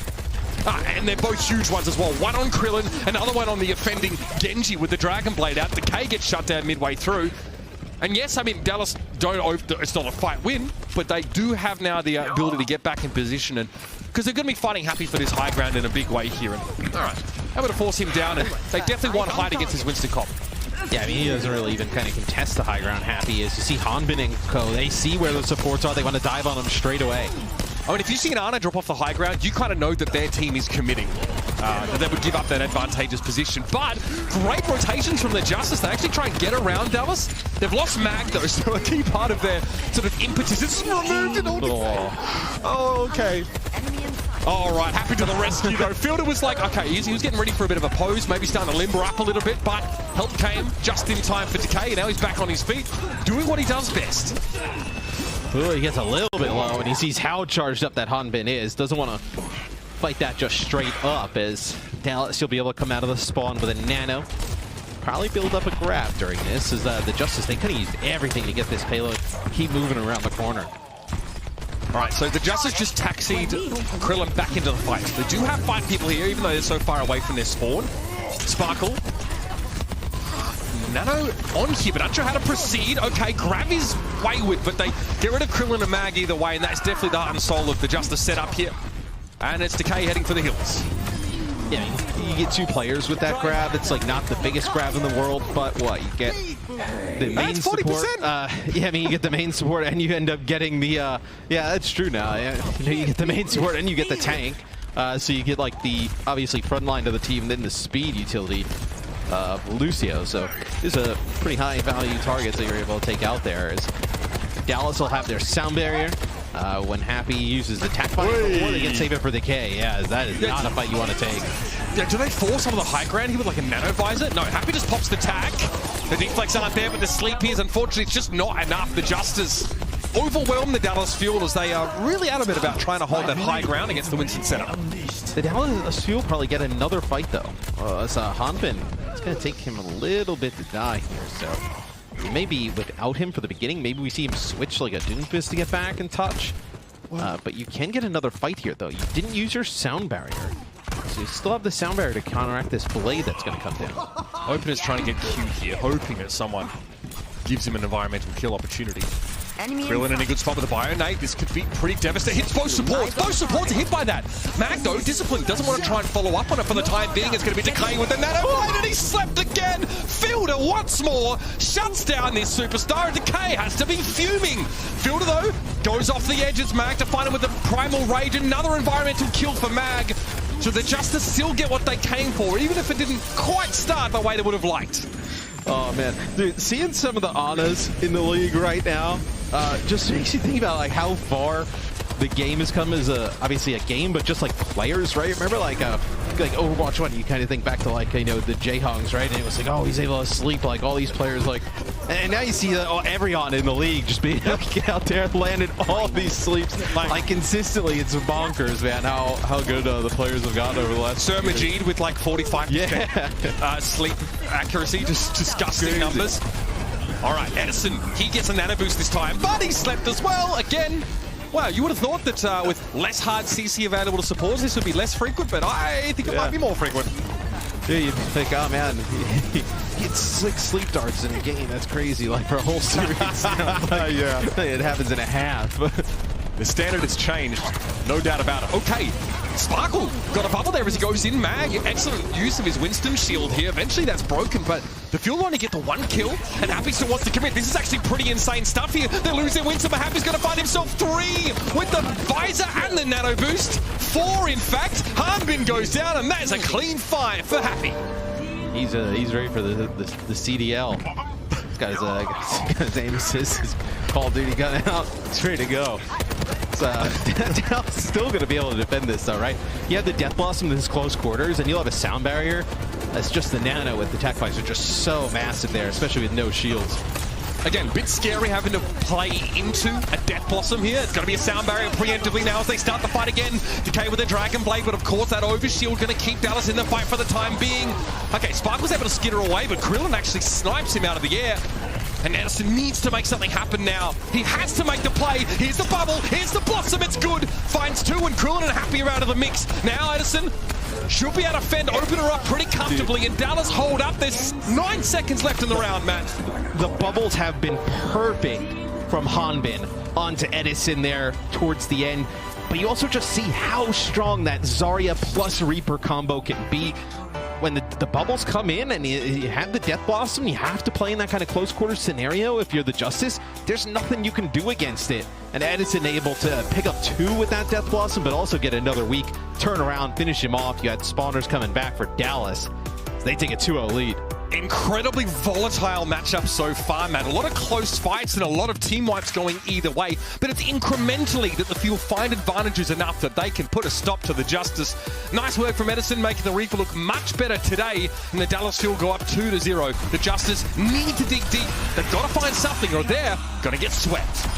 And they're both huge ones as well. One on Krillin, another one on the offending Genji with the Dragon Blade out. Decay gets shut down midway through. And yes, I mean, Dallas it's not a fight win, but they do have now the ability to get back in position, and because they're going to be fighting Happy for this high ground in a big way here. And all right, able to force him down, and they definitely want hide against his Winston comp. Yeah, I mean, he doesn't really even kind of contest the high ground. Happy is. You see Hanbin and Co. They see where the supports are. They want to dive on them straight away. I mean, if you see an Ana drop off the high ground, you kind of know that their team is committing. They would give up that advantageous position. But great rotations from the Justice. They actually try and get around Dallas. They've lost Mag, though, so a key part of their sort of impetus is removed in all defense. Oh, okay. All right, happy to the rescue, though. Fielder was like, okay, he was getting ready for a bit of a pose, maybe starting to limber up a little bit, but help came just in time for Decay. Now he's back on his feet, doing what he does best. Ooh, he gets a little bit low, and he sees how charged up that Hanbin is. Doesn't want to fight that just straight up, as Dallas, he'll be able to come out of the spawn with a nano. Probably build up a grab during this, as the Justice, they could have used everything to get this payload. Keep moving around the corner. All right, so the Justice just taxied Krillin back into the fight. They do have 5 people here, even though they're so far away from their spawn. Sparkle. Nano on here, but not sure how to proceed. Okay, grab is wayward, but they get rid of Krillin and Mag either way, and that's definitely the heart and soul of the Justice setup here. And it's Decay heading for the hills. Yeah, you get 2 players with that grab. It's like not the biggest grab in the world, but what, you get the main support. Yeah, I mean, you get the main support and you end up getting the, yeah, that's true now. You get the main support and you get the tank. So you get like the, obviously, front line of the team, then the speed utility of Lucio. So there's a pretty high value targets that you're able to take out there. As Dallas will have their sound barrier. When Happy uses the tack fight, or they can save it for the K. Yeah, that is not a fight you want to take. Yeah, do they force some of the high ground here with like a nano visor? No, Happy just pops the tag. The deflex aren't there, but the sleep here is unfortunately it's just not enough. The Justice overwhelm the Dallas Fuel as they are really adamant about trying to hold that high ground against the Winston setup. The Dallas Fuel probably get another fight though. As Hanbin, it's going to take him a little bit to die here, so. Maybe without him for the beginning, maybe we see him switch like a Doomfist to get back and touch. But you can get another fight here, though. You didn't use your sound barrier. So you still have the sound barrier to counteract this blade that's going to come down. Opener's trying to get Q here, hoping that someone gives him an environmental kill opportunity. Krillin in a good spot with the Bio Nate. This could be pretty devastating. Hits both supports. Both supports are hit by that. Mag, though, disciplined. Doesn't want to try and follow up on it for the time being. It's going to be Decay with the nano light, and he slept again. Fielder once more shuts down this superstar. Decay has to be fuming. Fielder, though, goes off the edge. It's Mag to find him with the Primal Rage. Another environmental kill for Mag. So the Justice still get what they came for, even if it didn't quite start the way they would have liked. Oh, man. Dude, seeing some of the Anas in the league right now just makes you think about like how far the game has come as obviously a game, but just like players, right? Remember like Overwatch 1, you kind of think back to like, you know, the Jayhongs, right? And it was like, oh, he's able to sleep like all these players, like, and now you see every Ana in the league just being able to get out there and landed all these sleeps like consistently. It's bonkers, man, how good the players have gotten over the last Sir Majid with like 45% sleep accuracy, just disgusting numbers. All right, Edison, he gets a nano boost this time, but he slept as well again. Wow, you would have thought that with less hard CC available to support, this would be less frequent, but I think it might be more frequent. Yeah, you'd think, oh man, he gets 6 sleep darts in a game. That's crazy, like for a whole series. Yeah, it happens in a half. The standard has changed, no doubt about it. Okay, Sparkle got a bubble there as he goes in. Mag, excellent use of his Winston shield here. Eventually that's broken, but the Fuel only get the 1 kill, and Happy still wants to commit. This is actually pretty insane stuff here. They lose their Winston, but Happy's going to find himself 3 with the visor and the nano boost. 4, in fact. Hanbin goes down, and that's a clean 5 for Happy. He's ready for the CDL. He's got his aim assist, his Call of Duty gun out. He's ready to go. Dallas is still going to be able to defend this, though, right? You have the Death Blossom in his close quarters, and you'll have a sound barrier. That's just the nano with the tech fights are just so massive there, especially with no shields. Again, bit scary having to play into a Death Blossom here. It's going to be a sound barrier preemptively now as they start the fight again. Decay with a Dragon Blade, but of course that overshield going to keep Dallas in the fight for the time being. Okay, Spark was able to skitter away, but Krillin actually snipes him out of the air. And Edison needs to make something happen now. He has to make the play. Here's the bubble. Here's the Blossom. It's good. Finds 2, and Krillin and Happy are out of the mix. Now Edison should be able to fend Opener up pretty comfortably, and Dallas hold up. There's 9 seconds left in the round, Matt. The bubbles have been perfect from Hanbin onto Edison there towards the end. But you also just see how strong that Zarya plus Reaper combo can be. when the bubbles come in and you have the Death Blossom, you have to play in that kind of close quarters scenario. If you're the Justice, there's nothing you can do against it. And Edison able to pick up 2 with that Death Blossom, but also get another week, turn around, finish him off. You had spawners coming back for Dallas. So they take a 2-0 lead. Incredibly volatile matchup so far, Matt. A lot of close fights and a lot of team wipes going either way, but it's incrementally that the Fuel find advantages enough that they can put a stop to the Justice. Nice work from Edison, making the Reaper look much better today, and the Dallas Fuel go up 2-0. The Justice need to dig deep. They've got to find something or they're going to get swept.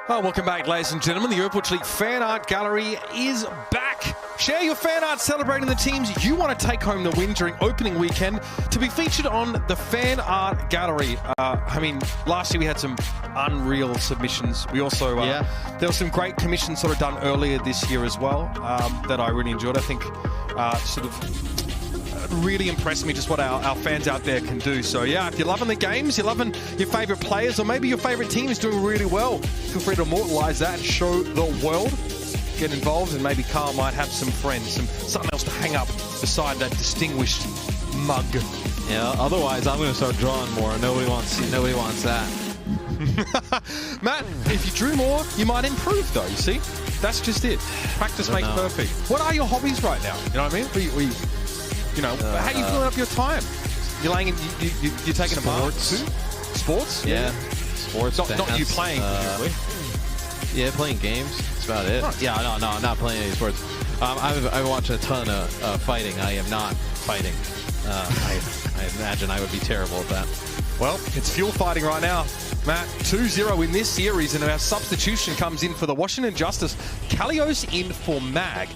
Oh, welcome back, ladies and gentlemen. The Overwatch League Fan Art Gallery is back. Share your fan art celebrating the teams you want to take home the win during opening weekend to be featured on the Fan Art Gallery. I mean, last year we had some unreal submissions. We also, there were some great commissions sort of done earlier this year as well that I really enjoyed. I think sort of really impressed me just what our fans out there can do. So yeah, if you're loving the games, you're loving your favorite players, or maybe your favorite team is doing really well, feel free to immortalize that and show the world. Get involved, and maybe Carl might have some friends, something else to hang up beside that distinguished mug. Yeah, otherwise I'm going to start drawing more. Nobody wants that. Matt, if you drew more, you might improve though, you see? That's just it. Practice makes perfect. What are your hobbies right now? You know what I mean? How are you filling up your time? You're laying in, you're taking a bath too? Sports? Yeah. Sports. Not you playing, usually. Yeah, playing games. That's about it. Nice. Yeah, no, I'm not playing any sports. I watch a ton of fighting. I am not fighting. I imagine I would be terrible at that. Well, it's fuel fighting right now. Matt, 2-0 in this series, and our substitution comes in for the Washington Justice. Kalios in for Mag.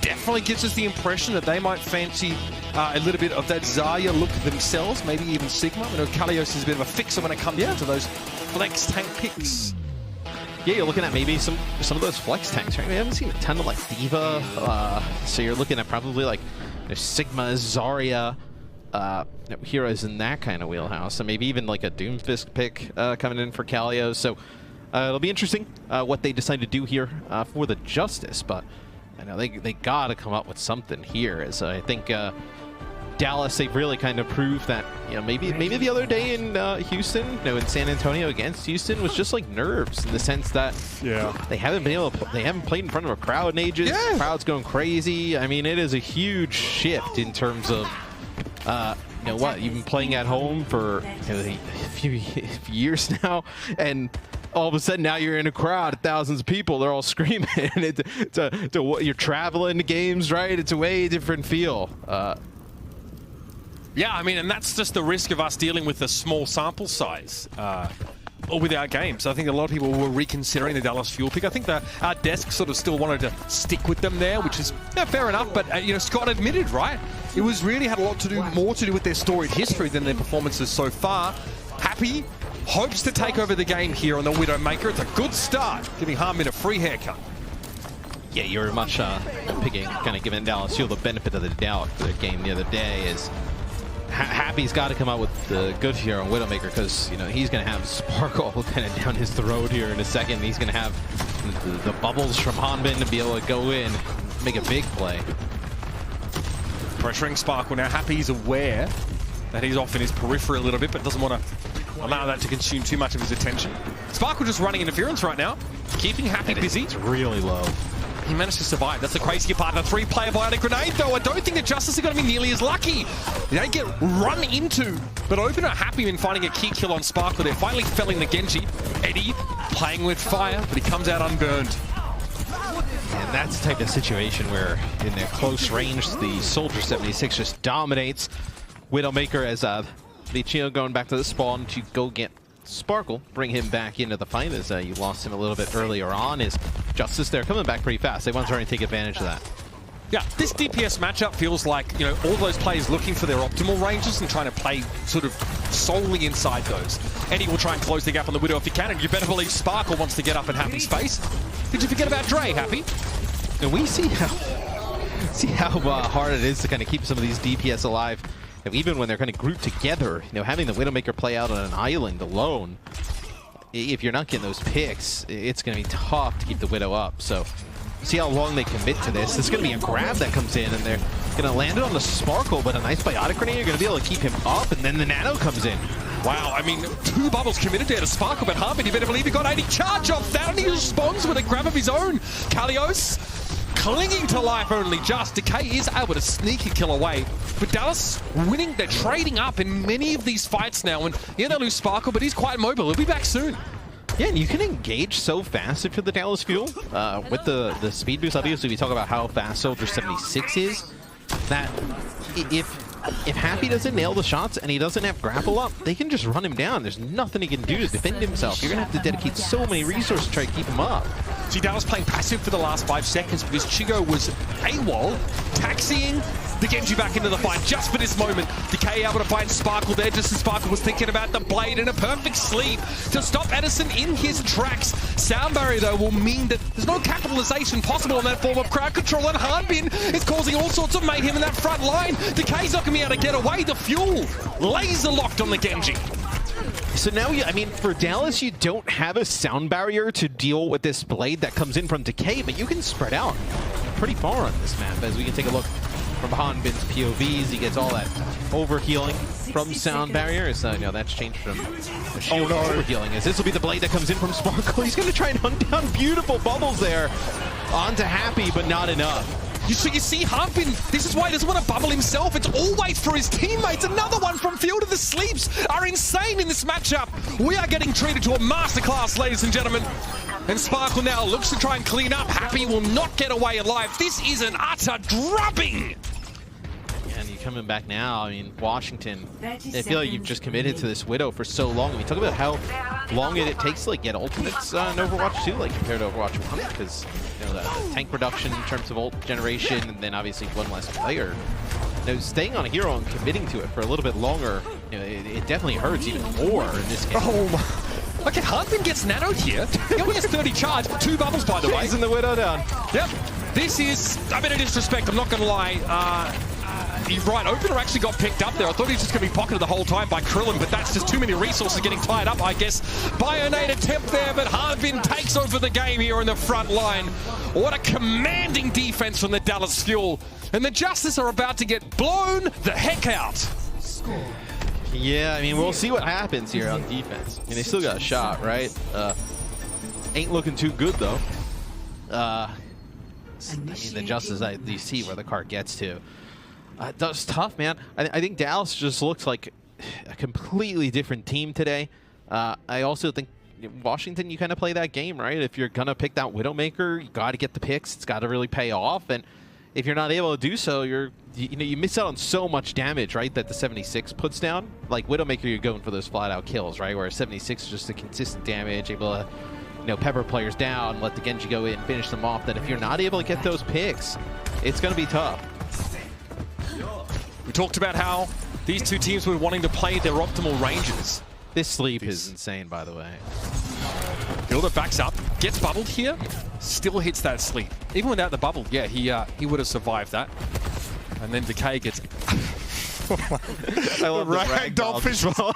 Definitely gives us the impression that they might fancy a little bit of that Zarya look themselves, maybe even Sigma. I know Kalios is a bit of a fixer when it comes down to those flex tank picks. Yeah, you're looking at maybe some of those flex tanks, right? We haven't seen a ton of like Diva, so you're looking at probably like Sigma, Zarya, heroes in that kind of wheelhouse, and maybe even like a Doomfist pick coming in for Kalios. So it'll be interesting what they decide to do here for the Justice, but I know they got to come up with something here. As I think Dallas, they've really kind of proved that, maybe the other day in Houston, in San Antonio against Houston was just like nerves in the sense that they haven't been able to, they haven't played in front of a crowd in ages. The crowd's going crazy. I mean, it is a huge shift in terms of you've been playing at home for a few years now, and all of a sudden now you're in a crowd of thousands of people. They're all screaming. You're traveling to games, right? It's a way different feel. Yeah, I mean, and that's just the risk of us dealing with a small sample size or with our games. I think a lot of people were reconsidering the Dallas Fuel pick. I think our desk sort of still wanted to stick with them there, which is fair enough. But Scott admitted, right? It was really had a lot to do, more to do with their storied history than their performances so far. Happy hopes to take over the game here on the Widowmaker. It's a good start, giving Harmon a free haircut. Yeah, you were much picking, kind of giving Dallas Fuel the benefit of the doubt for their game the other day. Is Happy's got to come out with the good here on Widowmaker, because he's going to have Sparkle kind of down his throat here in a second. He's going to have the bubbles from Hanbin to be able to go in, make a big play. Pressuring Sparkle now. Happy's aware that he's off in his periphery a little bit, but doesn't want to allow that to consume too much of his attention. Sparkle just running interference right now, keeping Happy busy. It's really low. He managed to survive. That's the crazy part. The three-player bionic grenade, though. I don't think the Justice are going to be nearly as lucky. They get run into, but Open are happy in finding a key kill on Sparkle. They're finally felling the Genji. Eddie playing with fire, but he comes out unburned. And that's the type of situation where, in their close range, the Soldier 76 just dominates Widowmaker as Lichio going back to the spawn to go get Sparkle, bring him back into the fight, as you lost him a little bit earlier on. Is Justice there coming back pretty fast. They want to try and take advantage of that. Yeah, this DPS matchup feels like, all those players looking for their optimal ranges and trying to play sort of solely inside those. Eddie will try and close the gap on the Widow if he can, and you better believe Sparkle wants to get up in Happy's face. Did you forget about Dre, Happy? And we see how hard it is to kind of keep some of these DPS alive. Even when they're kind of grouped together, having the Widowmaker play out on an island alone, if you're not getting those picks, it's going to be tough to keep the Widow up. So see how long they commit to this. There's going to be a grab that comes in, and they're going to land it on the Sparkle, but a nice biotic grenade, you're going to be able to keep him up, and then the Nano comes in. Wow, I mean, 2 bubbles committed there to Sparkle, but Harmon, you better believe he got 80 charge off that, and he responds with a grab of his own. Kalios clinging to life only just. Decay is able to sneak a kill away. But Dallas winning, they're trading up in many of these fights now. And yeah, they lose Sparkle, but he's quite mobile. He'll be back soon. Yeah, and you can engage so fast if you're the Dallas Fuel. With the speed boost, obviously, we talk about how fast Soldier 76 is. That if Happy doesn't nail the shots and he doesn't have grapple up, they can just run him down. There's nothing he can do to defend himself. You're going to have to dedicate so many resources to try to keep him up. See, Dallas playing passive for the last 5 seconds because Chigo was AWOL, taxiing the Genji back into the fight just for this moment. Decay able to find Sparkle there just as Sparkle was thinking about the blade in a perfect sleep to stop Edison in his tracks. Sound barrier, though, will mean that there's no capitalization possible on that form of crowd control, and Hanbin is causing all sorts of mayhem in that front line. Decay's not going to be able to get away. The Fuel laser locked on the Genji. So now, for Dallas, you don't have a sound barrier to deal with this blade that comes in from Decay, but you can spread out pretty far on this map, as we can take a look from Hanbin's POVs. He gets all that overhealing from Sound Barrier. So, that's changed from the shield to overhealing. As this will be the blade that comes in from Sparkle. He's going to try and hunt down beautiful bubbles there onto Happy, but not enough. You see Hanbin, this is why he doesn't want to bubble himself. It's always for his teammates. Another one from Field of the Sleeps are insane in this matchup. We are getting treated to a masterclass, ladies and gentlemen. And Sparkle now looks to try and clean up. Happy will not get away alive. This is an utter drubbing. And you're coming back now. I mean, Washington, I feel like you've just committed to this Widow for so long. I mean, talk about how long it takes to like get ultimates in Overwatch 2, like compared to Overwatch 1, because the tank production in terms of ult generation, and then obviously one less player. Staying on a hero and committing to it for a little bit longer, it definitely hurts even more in this game. Oh my. Okay, Hanbin gets nanoed here. He only has 30 charge, 2 bubbles by the way. He's in the Widow down. Yep. This is a bit of disrespect, I'm not going to lie. He's right, Opener actually got picked up there. I thought he was just going to be pocketed the whole time by Krillin, but that's just too many resources getting tied up, I guess. Bionade attempt there, but Hanbin takes over the game here in the front line. What a commanding defense from the Dallas Fuel. And the Justice are about to get blown the heck out. Yeah, I mean, we'll see what happens here on defense. I mean, they still got a shot, right? Ain't looking too good, though. I mean, the Justice, you see where the card gets to. That's tough, man. I think Dallas just looks like a completely different team today. I also think Washington, you kind of play that game, right? If you're going to pick that Widowmaker, you got to get the picks. It's got to really pay off. And if you're not able to do so, you miss out on so much damage, right, that the 76 puts down. Like Widowmaker, you're going for those flat-out kills, right? Whereas 76 is just a consistent damage, able to pepper players down, let the Genji go in, finish them off. That if you're not able to get those picks, it's going to be tough. We talked about how these two teams were wanting to play their optimal ranges. This sleep is insane, by the way. Builder backs up, gets bubbled here, still hits that sleep. Even without the bubble, yeah, he would have survived that. And then Decay gets... I love the ragdoll fishbowl.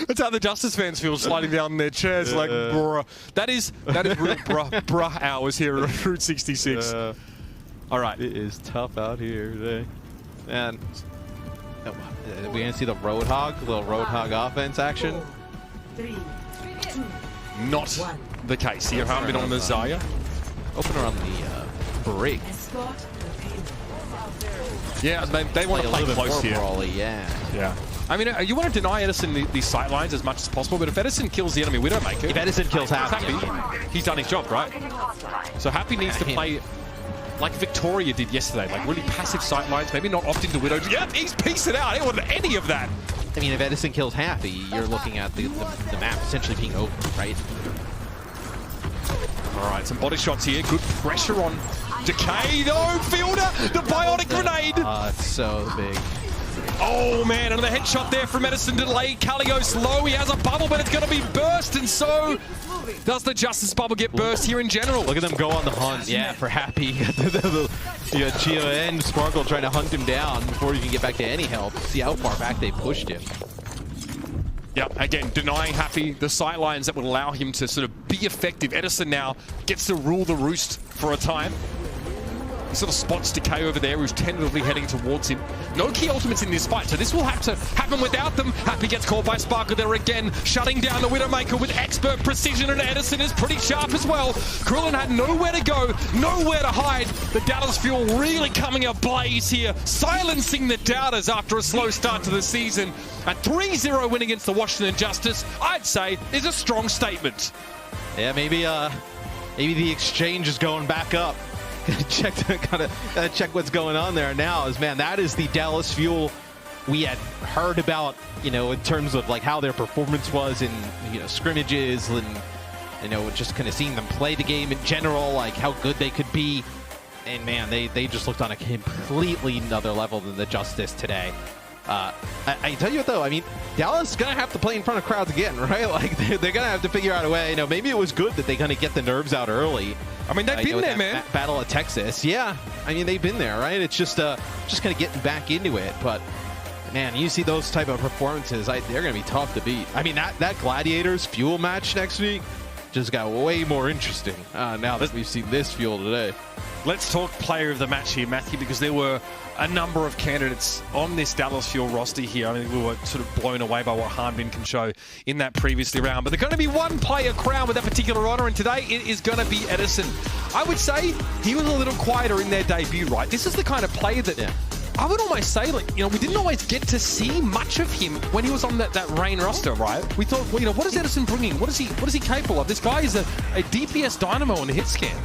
That's how the Justice fans feel, sliding down in their chairs like, bruh. That is real bruh hours here at Route 66. All right. It is tough out here today. And we're going to see the Roadhog, little Roadhog offense action. 3, 2, Not the case here. Hanbin on the Zarya. Opener on the break. Yeah, they want to play close here. Brawly, yeah. I mean, you want to deny Edison these sight lines as much as possible, but if Edison kills the enemy Widowmaker... If Edison kills Happy, he's done his job, right? So Happy needs to play like Victoria did yesterday, like really passive sight lines, maybe not opt into Widow. Yep, he's pieced it out. He didn't want any of that. I mean, if Edison kills Happy, you're looking at the map essentially being over, right? All right, some body shots here. Good pressure on Decay, though. Fielder, the bionic grenade. It's so big. Oh, man, another headshot there from Edison. Delayed. Kalios low. He has a bubble, but it's going to be burst, and so does the Justice bubble get burst here in general. Look at them go on the hunt. Yeah, for Happy. You got Chia and Sparkle trying to hunt him down before you can get back to any help. See how far back they pushed him. Yep, again, denying Happy the sight lines that would allow him to sort of be effective. Edison now gets to rule the roost for a time. He sort of spots Decay over there, who's tentatively heading towards him. No key ultimates in this fight, so this will have to happen without them. Happy gets caught by Sparkle there again, shutting down the Widowmaker with expert precision, and Edison is pretty sharp as well. Krillin had nowhere to go, nowhere to hide. The Doubters Fuel really coming ablaze here, silencing the Doubters after a slow start to the season. A 3-0 win against the Washington Justice, I'd say, is a strong statement. Yeah, maybe the exchange is going back up. Gotta check what's going on there now. Man, that is the Dallas Fuel we had heard about, in terms of like how their performance was in, scrimmages and, just kind of seeing them play the game in general, like how good they could be. And man, they just looked on a completely another level than the Justice today. I tell you what though, I mean, Dallas is going to have to play in front of crowds again, right? Like they're going to have to figure out a way. Maybe it was good that they kind of get the nerves out early. I mean, they've been there, man. Battle of Texas. Yeah. I mean, they've been there, right? It's just kind of getting back into it. But man, you see those type of performances, they're going to be tough to beat. I mean, that Gladiators Fuel match next week just got way more interesting now that we've seen this Fuel today. Let's talk player of the match here, Matthew, because there were a number of candidates on this Dallas Fuel roster here. I mean, we were sort of blown away by what Harbin can show in that previously round. But there's going to be one player crowned with that particular honor, and today it is going to be Edison. I would say he was a little quieter in their debut, right? This is the kind of player that I would almost say, like, you know, we didn't always get to see much of him when he was on that Reign roster, right? We thought, well, you know, what is Edison bringing? What is he capable of? This guy is a DPS dynamo on the hit scan.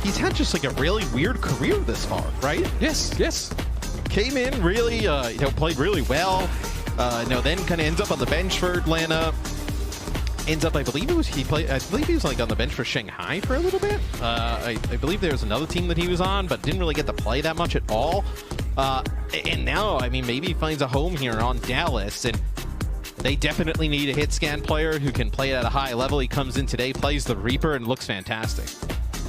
He's had just like a really weird career this far, right? Yes. Came in really, played really well. Then kind of ends up on the bench for Atlanta. Ends up, I believe he was like on the bench for Shanghai for a little bit. I believe there was another team that he was on, but didn't really get to play that much at all. And now, I mean, maybe he finds a home here on Dallas, and they definitely need a hit scan player who can play at a high level. He comes in today, plays the Reaper, and looks fantastic.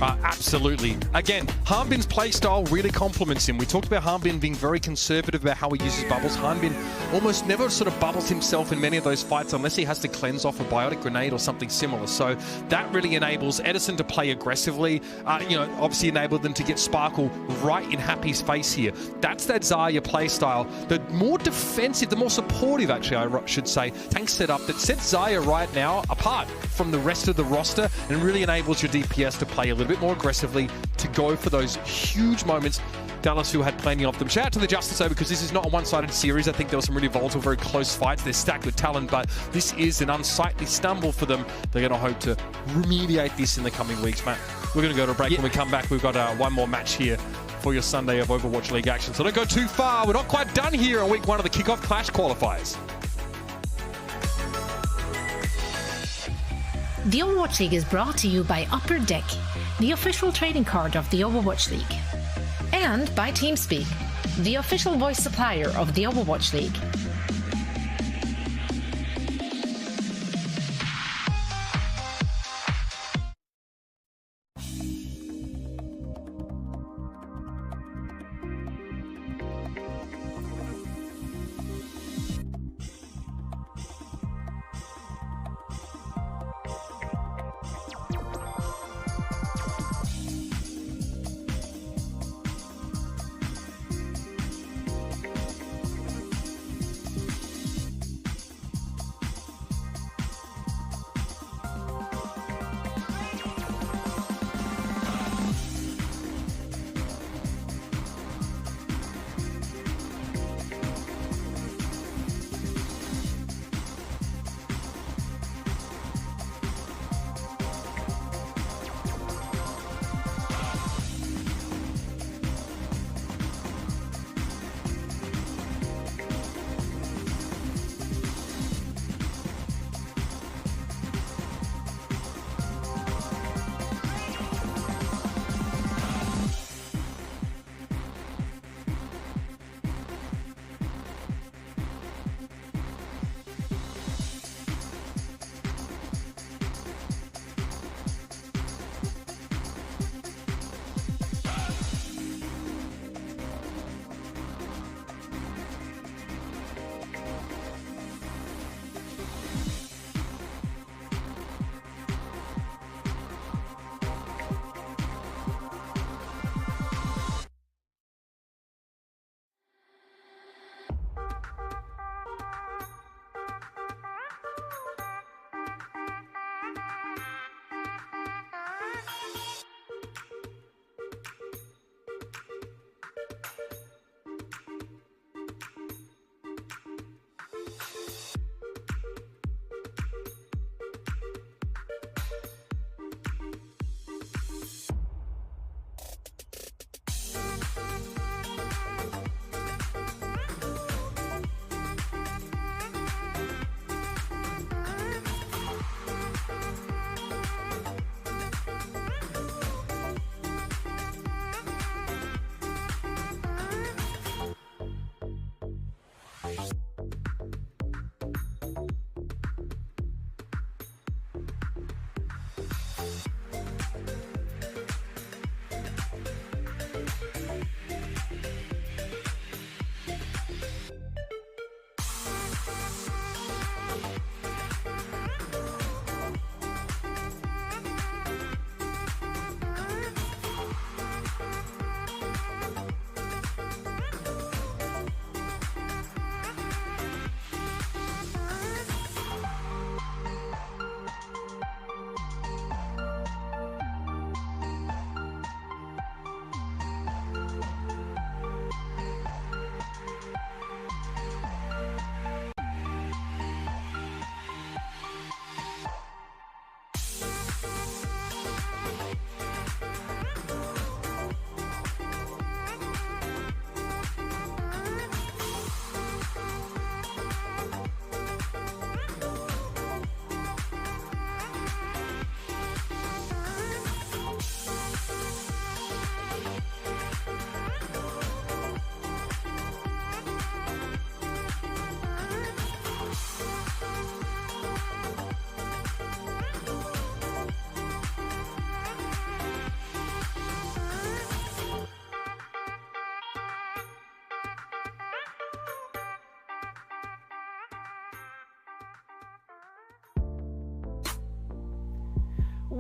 Absolutely. Again, Harbin's playstyle really complements him. We talked about Harbin being very conservative about how he uses bubbles. Harbin almost never sort of bubbles himself in many of those fights unless he has to cleanse off a biotic grenade or something similar. So that really enables Edison to play aggressively. Obviously enabled them to get Sparkle right in Happy's face here. That's that Zarya playstyle. The more defensive, the more supportive, actually, I should say, tank setup that sets Zarya right now apart from the rest of the roster and really enables your DPS to play a little bit more aggressively, to go for those huge moments. Dallas, who had plenty of them. Shout out to the Justice over, because this is not a one-sided series. I think there were some really volatile, very close fights. They're stacked with talent, but this is an unsightly stumble for them. They're going to hope to remediate this in the coming weeks, Matt. We're going to go to a break. When we come back, we've got one more match here for your Sunday of Overwatch League action. So don't go too far. We're not quite done here on week 1 of the kickoff Clash qualifiers. The Overwatch League is brought to you by Upper Deck, the official trading card of the Overwatch League, and by TeamSpeak, the official voice supplier of the Overwatch League.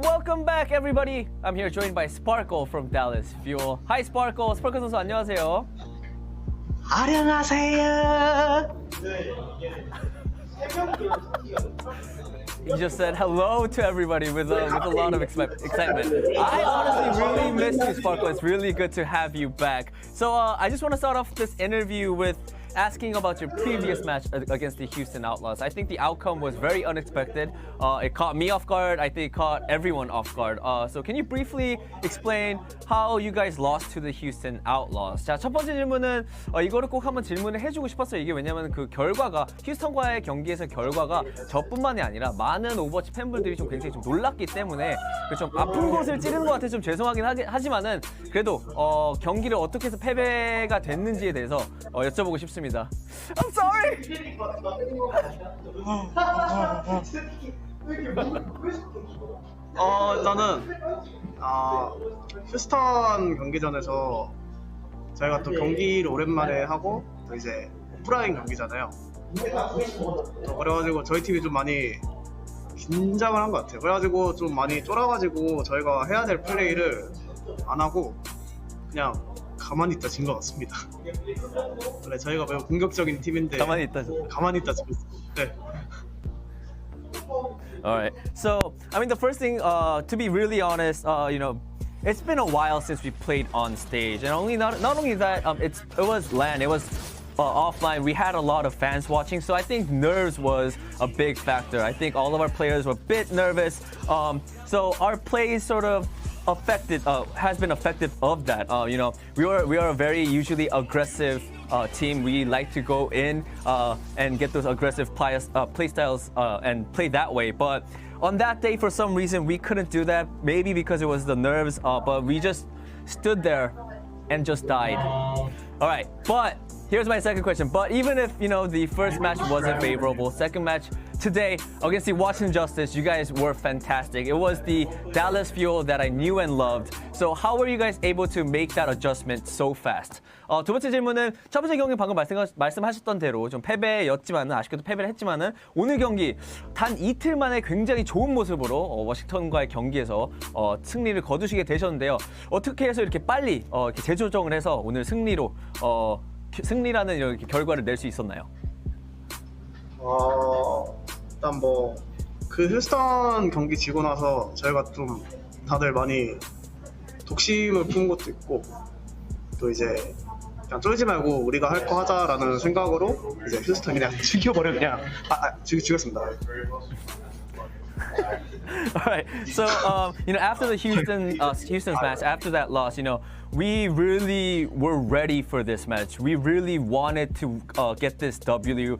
Welcome back, everybody. I'm here joined by Sparkle from Dallas Fuel. Hi, Sparkle. Sparkle 선수 안녕하세요. 안녕하세요. He just said hello to everybody with a lot of excitement. I honestly really missed you, Sparkle. It's really good to have you back. So I just want to start off this interview with asking about your previous match against the Houston Outlaws. I think the outcome was very unexpected. It caught me off guard. I think it caught everyone off guard. So can you briefly explain how you guys lost to the Houston Outlaws? 자, 첫 번째 질문은 이거를 꼭 한번 질문을 해주고 싶었어요. 이게 왜냐면 그 결과가 휴스턴과의 경기에서 결과가 저뿐만이 아니라 많은 오버워치 팬분들이 좀 굉장히 좀 놀랐기 때문에 좀 아픈 곳을 찌르는 것 같아서 좀 죄송하긴 하지만은 그래도 경기를 어떻게 해서 패배가 됐는지에 대해서 여쭤보고 싶습니다. I'm sorry. 저는 휴스턴 경기전에서 저희가 또 경기를 오랜만에 하고 또 이제 오프라인 경기잖아요. 또 그래가지고 저희 팀이 좀 많이 긴장을 한 것 같아요. 그래가지고 좀 많이 쫄아가지고 저희가 해야 될 플레이를 안 하고 그냥 가만히 있다 진 것 같습니다. 원래 저희가 매우 공격적인 팀인데 가만히 있다 지고 네. All right. So, I mean, the first thing, to be really honest, it's been a while since we played on stage, and not only that, it was LAN, it was offline. We had a lot of fans watching, so I think nerves was a big factor. I think all of our players were a bit nervous. So our play sort of has been affected of that. We are a very usually aggressive team. We like to go in and get those aggressive play styles and play that way. But on that day, for some reason, we couldn't do that. Maybe because it was the nerves, but we just stood there and just died. All right, but here's my second question. But even if the first match wasn't favorable, second match today against the Washington Justice, you guys were fantastic. It was the Dallas Fuel that I knew and loved. So how were you guys able to make that adjustment so fast? 두 번째 질문은 첫 번째 경기 방금 말씀하셨던 대로 좀 패배였지만은 아쉽게도 패배를 했지만은 오늘 경기 단 이틀 만에 굉장히 좋은 모습으로 워싱턴과의 경기에서 승리를 거두시게 되셨는데요. 어떻게 해서 이렇게 빨리 이렇게 재조정을 해서 오늘 승리라는 이렇게 결과를 낼 수 있었나요? 일단 그 휴스턴 경기 지고 나서 저희가 좀 다들 많이 독심을 푼 것도 있고 또 이제 그냥 쫄지 말고 우리가 할 거 하자라는 생각으로 이제 휴스턴 그냥 죽여버려 그냥 죽였습니다. All right. So, after the Houston's match, after that loss, we really were ready for this match. We really wanted to get this W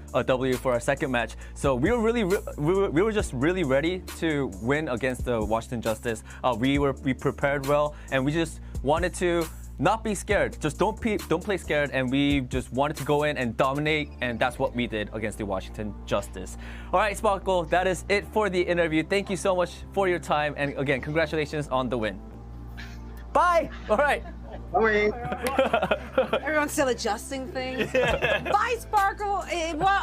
for our second match. So we were just really ready to win against the Washington Justice. We prepared well, and we just wanted to not be scared. Just don't play scared, and we just wanted to go in and dominate, and that's what we did against the Washington Justice. All right, Sparkle, that is it for the interview. Thank you so much for your time, and again, congratulations on the win. Bye. All right. Everyone's still adjusting things. Bye, Sparkle.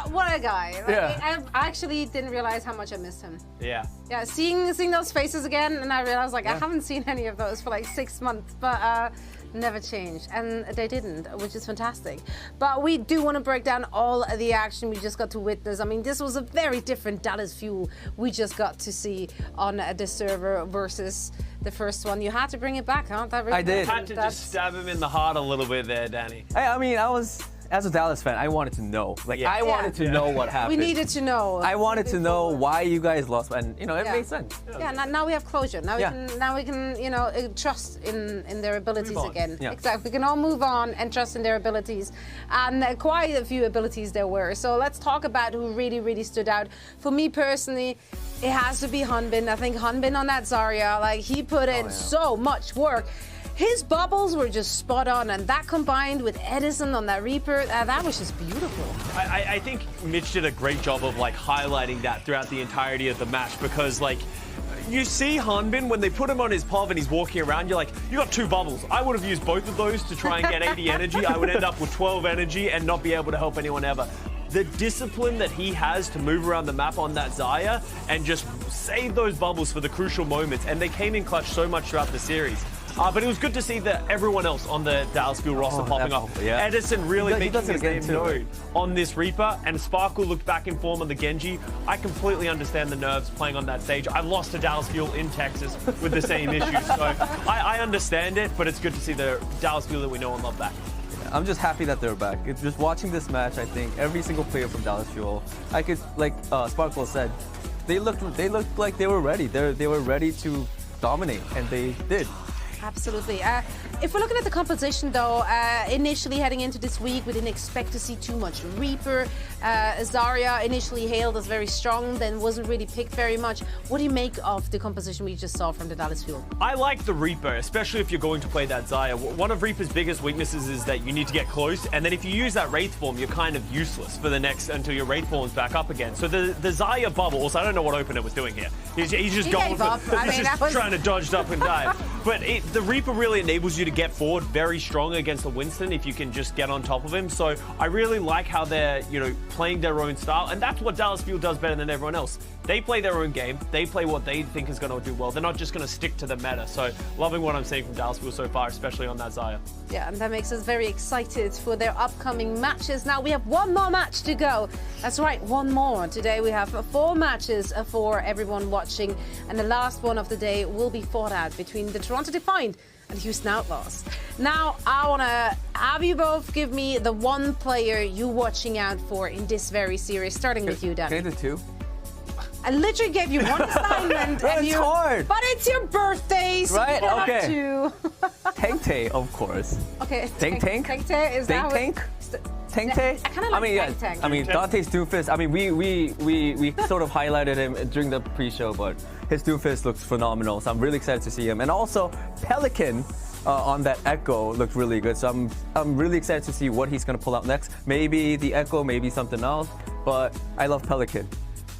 What a guy. I actually didn't realize how much I missed him. Yeah. Yeah, seeing those faces again, and I realized I haven't seen any of those for 6 months, but never changed, and they didn't, which is fantastic. But we do want to break down all of the action we just got to witness. I mean, this was a very different Dallas Fuel we just got to see on the server versus the first one. You had to bring it back, huh? I did. Had to just stab him in the heart a little bit there, Danny. As a Dallas fan, I wanted to know. I wanted to know what happened. We needed to know. I wanted to know why you guys lost, and it made sense. Yeah, now we have closure. Now we can trust in their abilities again. Yeah. Exactly. We can all move on and trust in their abilities, and quite a few abilities there were. So let's talk about who really, really stood out. For me personally, it has to be Hanbin. I think Hanbin on that Zarya, he put in so much work. His bubbles were just spot on, and that combined with Edison on that Reaper, that was just beautiful. I think Mitch did a great job of highlighting that throughout the entirety of the match, because you see Hanbin, when they put him on his POV and he's walking around, you're like, you got 2 bubbles. I would have used both of those to try and get 80 energy. I would end up with 12 energy and not be able to help anyone ever. the discipline that he has to move around the map on that Xayah and just save those bubbles for the crucial moments. And they came in clutch so much throughout the series. But it was good to see that everyone else on the Dallas Fuel roster popping up. Yeah. Edison really He making does it his again name too. known on this Reaper, and Sparkle looked back in form on the Genji. I completely understand the nerves playing on that stage. I lost to Dallas Fuel in Texas with the same issues, so I understand it, but it's good to see the Dallas Fuel that we know and love back. I'm just happy that they're back. It's just watching this match, I think every single player from Dallas Fuel, I could, like Sparkle said, they looked like they were ready. They were ready to dominate, and they did. Absolutely. If we're looking at the composition, though, initially heading into this week, we didn't expect to see too much Reaper. Zarya initially hailed as very strong, then wasn't really picked very much. What do you make of the composition we just saw from the Dallas Fuel? I like the Reaper, especially if you're going to play that Xayah. One of Reaper's biggest weaknesses is that you need to get close, and then if you use that Wraith form, you're kind of useless for the next until your Wraith form's back up again. So the Xayah bubble, also, I don't know what Opener was doing here. He's just going gave for, up. I mean, that was... trying to dodge up and dive. But the Reaper really enables you to get forward very strong against the Winston if you can just get on top of him. So I really like how they're, playing their own style, and that's what Dallas Fuel does better than everyone else. They play their own game. They play what they think is going to do well. They're not just going to stick to the meta. So loving what I'm seeing from Dallas Fuel so far, especially on that Xayah. Yeah, and that makes us very excited for their upcoming matches. Now we have one more match to go. That's right, one more. Today we have 4 matches for everyone watching, and the last one of the day will be fought out between the Toronto Defiant and Houston Outlaws. Now, I want to have you both give me the one player you're watching out for in this very series, starting with you, Danny. Can I do 2? I literally gave you one assignment. But it's hard. But it's your birthday, so Right? you have Okay. to. Tank, of course. Okay. Tank? Is that Tank? Tank? I kind of like Tank. I mean, Dante's Doomfist. I mean, we sort of highlighted him during the pre-show, but his Doomfist looks phenomenal. So I'm really excited to see him. And also, Pelican on that Echo looked really good. So I'm really excited to see what he's gonna pull out next. Maybe the Echo, maybe something else. But I love Pelican.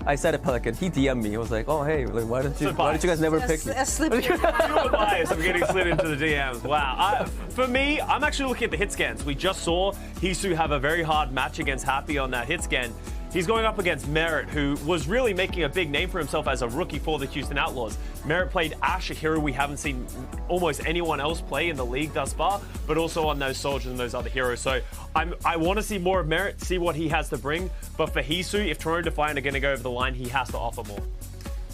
I said a Pelican. He DM'd me. He was like, "Oh hey, like, why don't you guys never pick me?" A slip. You're biased. I'm getting slid into the DMs. Wow. For me, I'm actually looking at the hit scans. We just saw Hisu have a very hard match against Happy on that hit scan. He's going up against Merritt, who was really making a big name for himself as a rookie for the Houston Outlaws. Merritt played Ash, a hero we haven't seen almost anyone else play in the league thus far, but also on those soldiers and those other heroes. So I want to see more of Merritt, see what he has to bring. But for Hisu, if Toronto Defiant are going to go over the line, he has to offer more.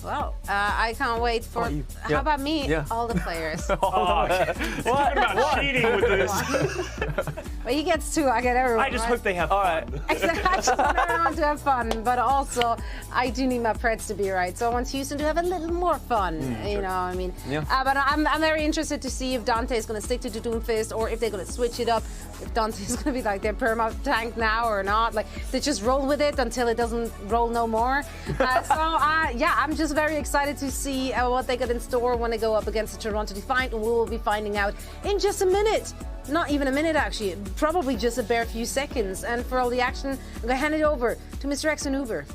Well, I can't wait for. How about me? Yeah. All the players. Talking about cheating with this. Well, he gets 2. I get everyone. I just right? hope they have fun. I just want everyone to have fun, but also I do need my Preds to be right. So I want Houston to have a little more fun. You know, I mean, Yeah. But I'm very interested to see if Dante is going to stick to the Doomfist or if they're going to switch it up. If Dante is going to be like their perma tank now or not, like they just roll with it until it doesn't roll no more. Yeah, I'm just very excited to see what they got in store when they go up against the Toronto Defiant, and we will be finding out in just a minute. Not even a minute, actually. Probably just a bare few seconds. And for all the action, I'm going to hand it over to Mr. X and Uber.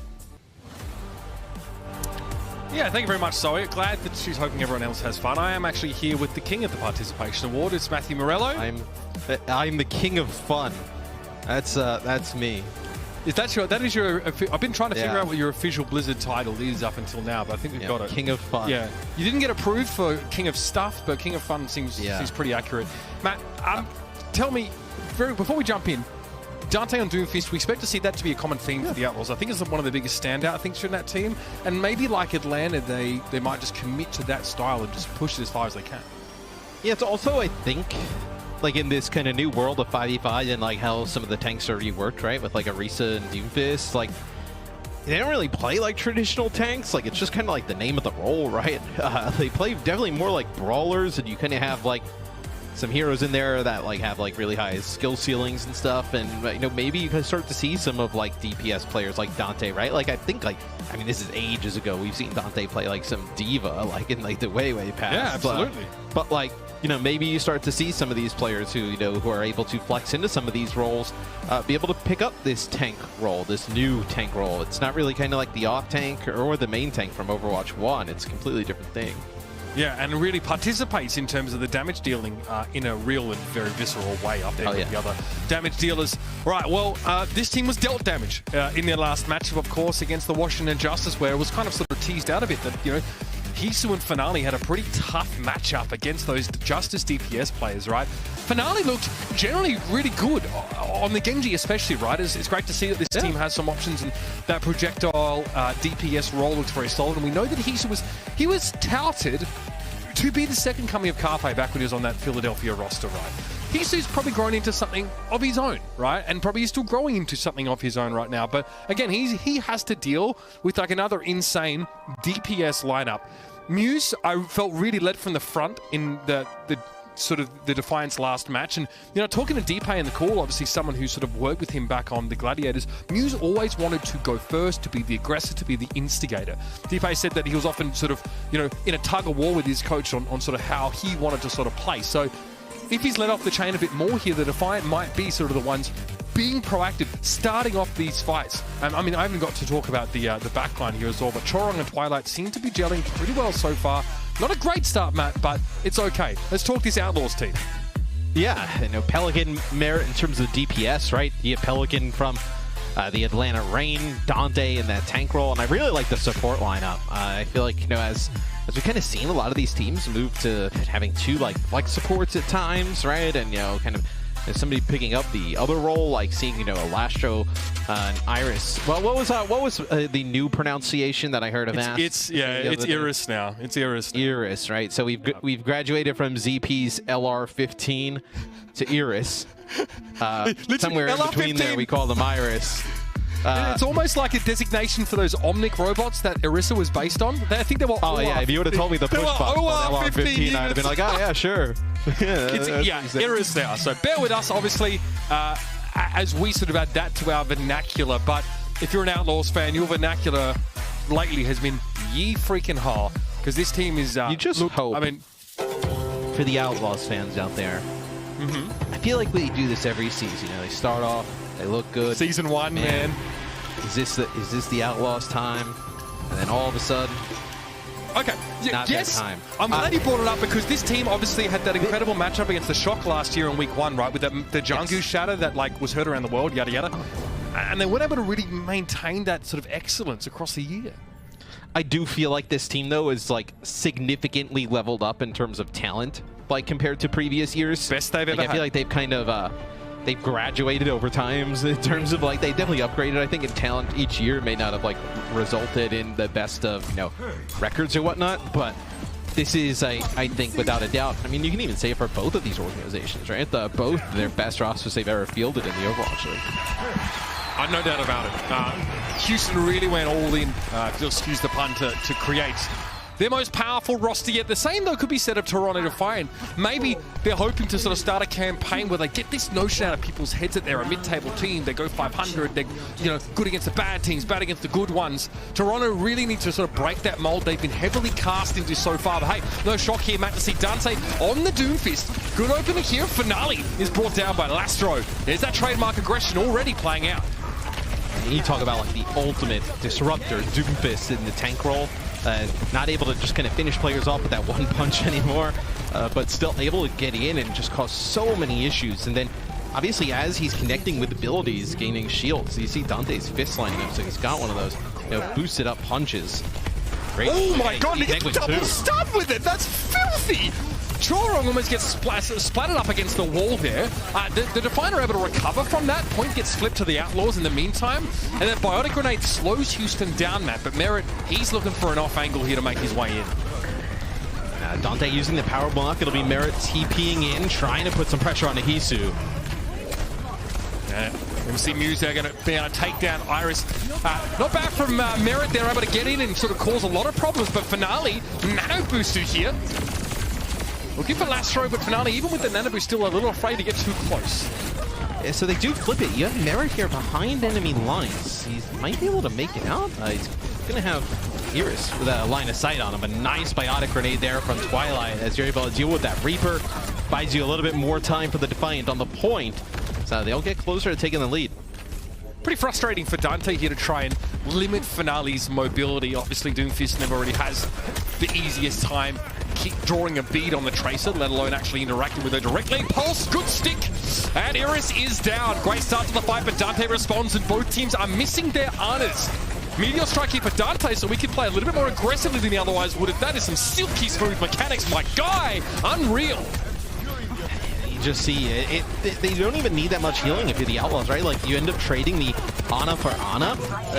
Yeah, thank you very much, Zoe. Glad that she's hoping everyone else has fun. I am actually here with the king of the participation award. It's Matthew Morello. I'm the king of fun. That's me. Is that your? That is your. I've been trying to figure out what your official Blizzard title is up until now, but I think we've got it. King of fun. Yeah, you didn't get approved for King of Stuff, but King of Fun seems pretty accurate. Matt, tell me, before we jump in, Dante on Doomfist, we expect to see that to be a common theme for the Outlaws. I think it's one of the biggest standout things from that team, and maybe like Atlanta, they might just commit to that style and just push it as far as they can. Yeah, it's also, I think, like in this kind of new world of 5v5 and like how some of the tanks already worked, right? With like Orisa and Doomfist, like they don't really play like traditional tanks. Like it's just kind of like the name of the role, right? They play definitely more like brawlers, and you kind of have like some heroes in there that like have like really high skill ceilings and stuff, and maybe you can start to see some of like DPS players like Dante, right? Like I think like, I mean, this is ages ago. We've seen Dante play like some diva, like in like the way past. Yeah, absolutely. But like, maybe you start to see some of these players who, who are able to flex into some of these roles, be able to pick up this tank role, this new tank role. It's not really kind of like the off tank or the main tank from Overwatch 1. It's a completely different thing. Yeah, and really participates in terms of the damage dealing in a real and very visceral way up there with the other damage dealers. Right, well, this team was dealt damage in their last matchup, of course, against the Washington Justice, where it was kind of sort of teased out of it that, you know, Hisu and Finale had a pretty tough matchup against those Justice DPS players, right? Finale looked generally really good on the Genji especially, right? It's great to see that this team has some options, and that projectile DPS role looks very solid. And we know that Hisu was touted to be the second coming of Carpe back when he was on that Philadelphia roster, right? Hisu's probably grown into something of his own, right? And probably is still growing into something of his own right now. But again, he has to deal with like another insane DPS lineup. Muse, I felt really led from the front in the sort of the Defiant's last match. And, you know, talking to Deepay in the call, obviously someone who sort of worked with him back on the Gladiators, Muse always wanted to go first, to be the aggressor, to be the instigator. Deepay said that he was often sort of, you know, in a tug of war with his coach on sort of how he wanted to sort of play. So if he's let off the chain a bit more here, the Defiant might be sort of the ones being proactive, starting off these fights. I mean, I haven't got to talk about the backline here as well, but Chorong and Twilight seem to be gelling pretty well so far. Not a great start, Matt, but it's okay. Let's talk this Outlaws team. Yeah, you know, Pelican merit in terms of DPS, right? You have Pelican from the Atlanta Reign, Dante in that tank role, and I really like the support lineup. I feel like, you know, as we've kind of seen a lot of these teams move to having two like supports at times, right? And, you know, kind of somebody picking up the other role, like seeing, you know, a Lastro and Iris. Well, what was the new pronunciation that I heard of? It's Iris now. It's Iris. Iris, right? So we've graduated from ZP's LR15 to Iris. Somewhere in between there, we call them Iris. It's almost like a designation for those Omnic robots that Orisa was based on. I think they were. Oh yeah, if you would have told me the push button on LR15, I'd have been like, oh yeah, sure. Iris now. So bear with us, obviously, as we sort of add that to our vernacular. But if you're an Outlaws fan, your vernacular lately has been ye freaking ha, because this team is. You just hope. I mean, for the Outlaws fans out there, I feel like we do this every season. You know, they start off. They look good. Season 1, man. Is this the Outlaws time? And then all of a sudden, okay. Not that time. I'm glad you brought it up, because this team obviously had that incredible matchup against the Shock last year in week 1, right? With the Jungkook shatter that like was heard around the world, yada yada. And they weren't able to really maintain that sort of excellence across the year. I do feel like this team though is like significantly leveled up in terms of talent, like compared to previous years. Best they've ever had. I feel like they've kind of they've graduated over times in terms of like they definitely upgraded. I think in talent each year may not have like resulted in the best of, you know, records or whatnot, but this is I think without a doubt. I mean, you can even say it for both of these organizations, right? Both their best rosters they've ever fielded in the Overwatch League. No doubt about it. Houston really went all in, if you'll excuse the pun, to create their most powerful roster yet. The same, though, could be said of Toronto Defiant. Maybe they're hoping to sort of start a campaign where they get this notion out of people's heads that they're a mid-table team. They go 500. They're, you know, good against the bad teams, bad against the good ones. Toronto really needs to sort of break that mold they've been heavily cast into so far. But hey, no shock here, Matt, to see Dante on the Doomfist. Good opening here. Finale is brought down by Lastro. There's that trademark aggression already playing out. And you talk about like the ultimate disruptor, Doomfist in the tank role. Not able to just kind of finish players off with that one punch anymore, but still able to get in and just cause so many issues. And then, obviously, as he's connecting with abilities, gaining shields, you see Dante's fist lining up, so he's got one of those, you know, boosted up punches. Great. Oh my god, he gets double stunned with it! That's filthy! Chorong almost gets splattered up against the wall there. The Defiant are able to recover from that. Point gets flipped to the Outlaws in the meantime. And then Biotic Grenade slows Houston down, Matt. But Merritt, he's looking for an off angle here to make his way in. Dante using the power block. It'll be Merritt TPing in, trying to put some pressure on Hisu. We see Muse there going to be able to take down Iris. Not bad from Merritt. They're able to get in and sort of cause a lot of problems. But Finale, nano boosted here. Looking for Lastro, but Finale, even with the nano boost, still a little afraid to get too close. Yeah, so they do flip it. You have Merritt here behind enemy lines. He might be able to make it out. He's going to have Iris with a line of sight on him. A nice biotic grenade there from Twilight as you're able to deal with that Reaper. Buys you a little bit more time for the Defiant on the point. So they'll get closer to taking the lead. Pretty frustrating for Dante here to try and limit Finale's mobility. Obviously, Doomfist never really has the easiest time keep drawing a bead on the Tracer, let alone actually interacting with her directly. Pulse, good stick, and Iris is down. Great start to the fight, but Dante responds, and both teams are missing their Anas. Meteor Strike here for Dante, so we can play a little bit more aggressively than he otherwise would have. That is some silky smooth mechanics, my guy. Unreal. You just see it. They don't even need that much healing if you're the Outlaws, right? Like, you end up trading the Ana for Ana,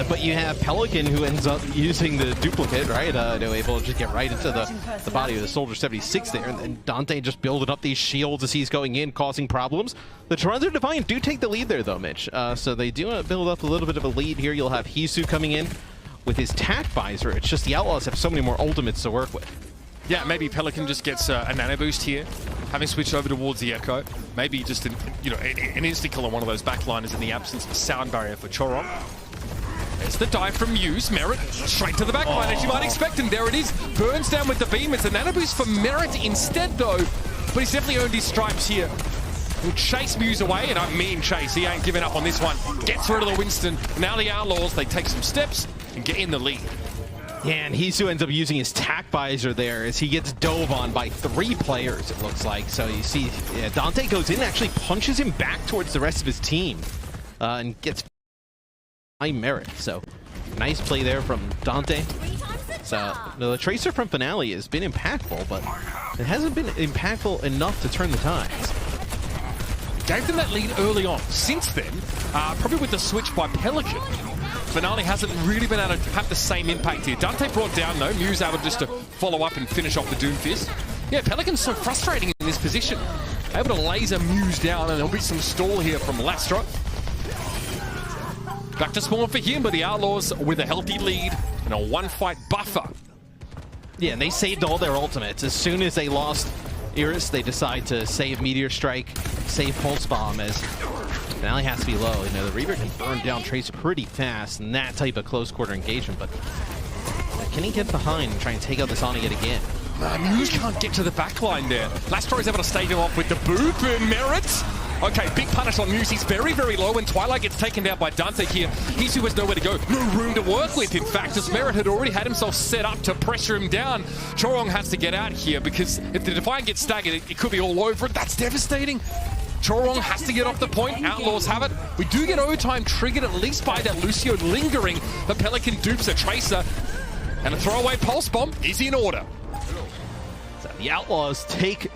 but you have Pelican who ends up using the duplicate, right? They're able to just get right into the body of the Soldier 76 there, and Dante just building up these shields as he's going in, causing problems. The Toronto Defiant do take the lead there, though, Mitch. So they do build up a little bit of a lead here. You'll have Hisu coming in with his tack visor. It's just the Outlaws have so many more ultimates to work with. Yeah, maybe Pelican just gets a nano boost here, having switched over towards the Echo. Maybe just an instant kill on one of those backliners in the absence of a sound barrier for Chorong. There's the dive from Muse. Merit straight to the backline as you might expect, and there it is. Burns down with the beam. It's a nano boost for Merit instead, though, but he's definitely earned his stripes here. Will chase Muse away, and I mean chase. He ain't giving up on this one. Gets rid of the Winston. Now the Outlaws, they take some steps and get in the lead. Yeah, and Hisu ends up using his tack visor there as he gets dove on by 3 players, it looks like. So you see, Dante goes in and actually punches him back towards the rest of his team and gets high Merit. So nice play there from Dante. So the Tracer from Finale has been impactful, but it hasn't been impactful enough to turn the tides. Gave them that lead early on. Since then, probably with the switch by Pelican, Finale hasn't really been able to have the same impact here. Dante brought down, though. Muse able just to follow up and finish off the Doomfist. Yeah, Pelican's so frustrating in this position. Able to laser Muse down, and there'll be some stall here from Lastra. Back to spawn for him, but the Outlaws with a healthy lead and a 1-fight buffer. Yeah, and they saved all their ultimates. As soon as they lost Iris, they decide to save Meteor Strike, save Pulse Bomb, as Finale has to be low. You know, the Reaver can burn down Tracer pretty fast in that type of close quarter engagement, but can he get behind and try and take out this Ana yet again? Muse can't get to the backline there. Lastra is able to stave him off with the boop and Merit. Okay, big punish on Muse. He's very, very low, and Twilight gets taken down by Dante here. Hisu has nowhere to go, no room to work with. In fact, as Merit had already had himself set up to pressure him down, Chorong has to get out here because if the Defiant gets staggered, it could be all over. That's devastating. Chorong has to get off the point. Outlaws have it. We do get overtime triggered at least by that Lucio lingering, but Pelican dupes a Tracer, and a throwaway Pulse Bomb is in order. So the Outlaws take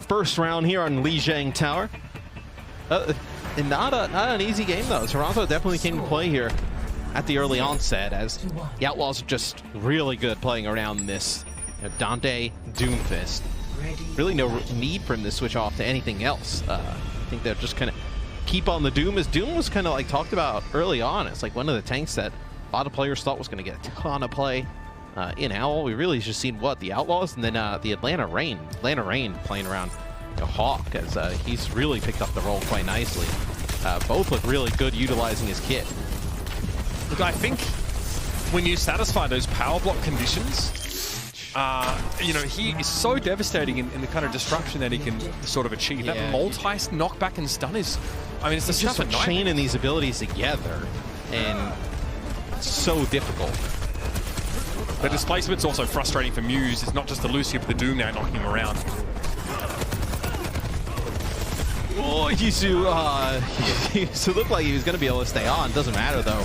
first round here on Lijiang Tower. And not an easy game, though. Toronto definitely came to play here at the early onset, as the Outlaws are just really good playing around this Dante Doomfist. Really no need for him to switch off to anything else. I think they'll just kind of keep on the Doom, as Doom was kind of like talked about early on. It's like one of the tanks that a lot of players thought was going to get a ton of play in Owl. We really just seen the Outlaws, and then the Atlanta Rain playing around Hawk, as he's really picked up the role quite nicely. Both look really good utilizing his kit. Look, I think when you satisfy those power block conditions, he is so devastating in the kind of destruction that he can sort of achieve. Yeah. That multi knockback and stun is, I mean, it's the just stuff at night. chaining these abilities together, and it's so difficult. The displacement's also frustrating for Muse. It's not just the Lucio, but the Doom now knocking him around. Oh, Hisu looked like he was going to be able to stay on. Doesn't matter, though,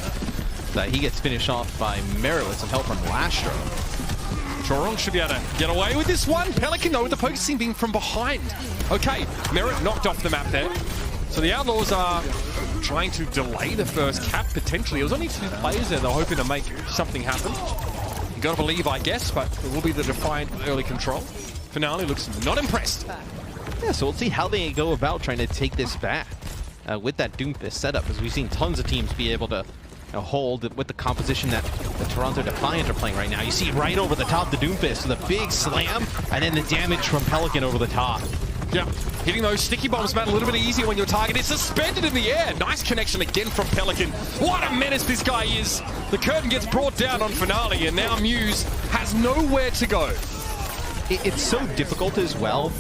that he gets finished off by Merit with some help from Lastra. Chorong should be able to get away with this one. Pelican, though, with the focusing being from behind. Okay, Merit knocked off the map there. So the Outlaws are trying to delay the first cap, potentially. It was only 2 players there. They're hoping to make something happen. You gotta believe, I guess, but it will be the Defiant early control. Finale looks not impressed. Yeah, so we'll see how they go about trying to take this back with that Doomfist setup, as we've seen tons of teams be able to hold with the composition that the Toronto Defiant are playing right now. You see right over the top the Doomfist with a big slam, and then the damage from Pelican over the top. Yeah, hitting those sticky bombs, man, a little bit easier when your target is suspended in the air. Nice connection again from Pelican. What a menace this guy is. The curtain gets brought down on Finale, and now Muse has nowhere to go. It's so difficult as well.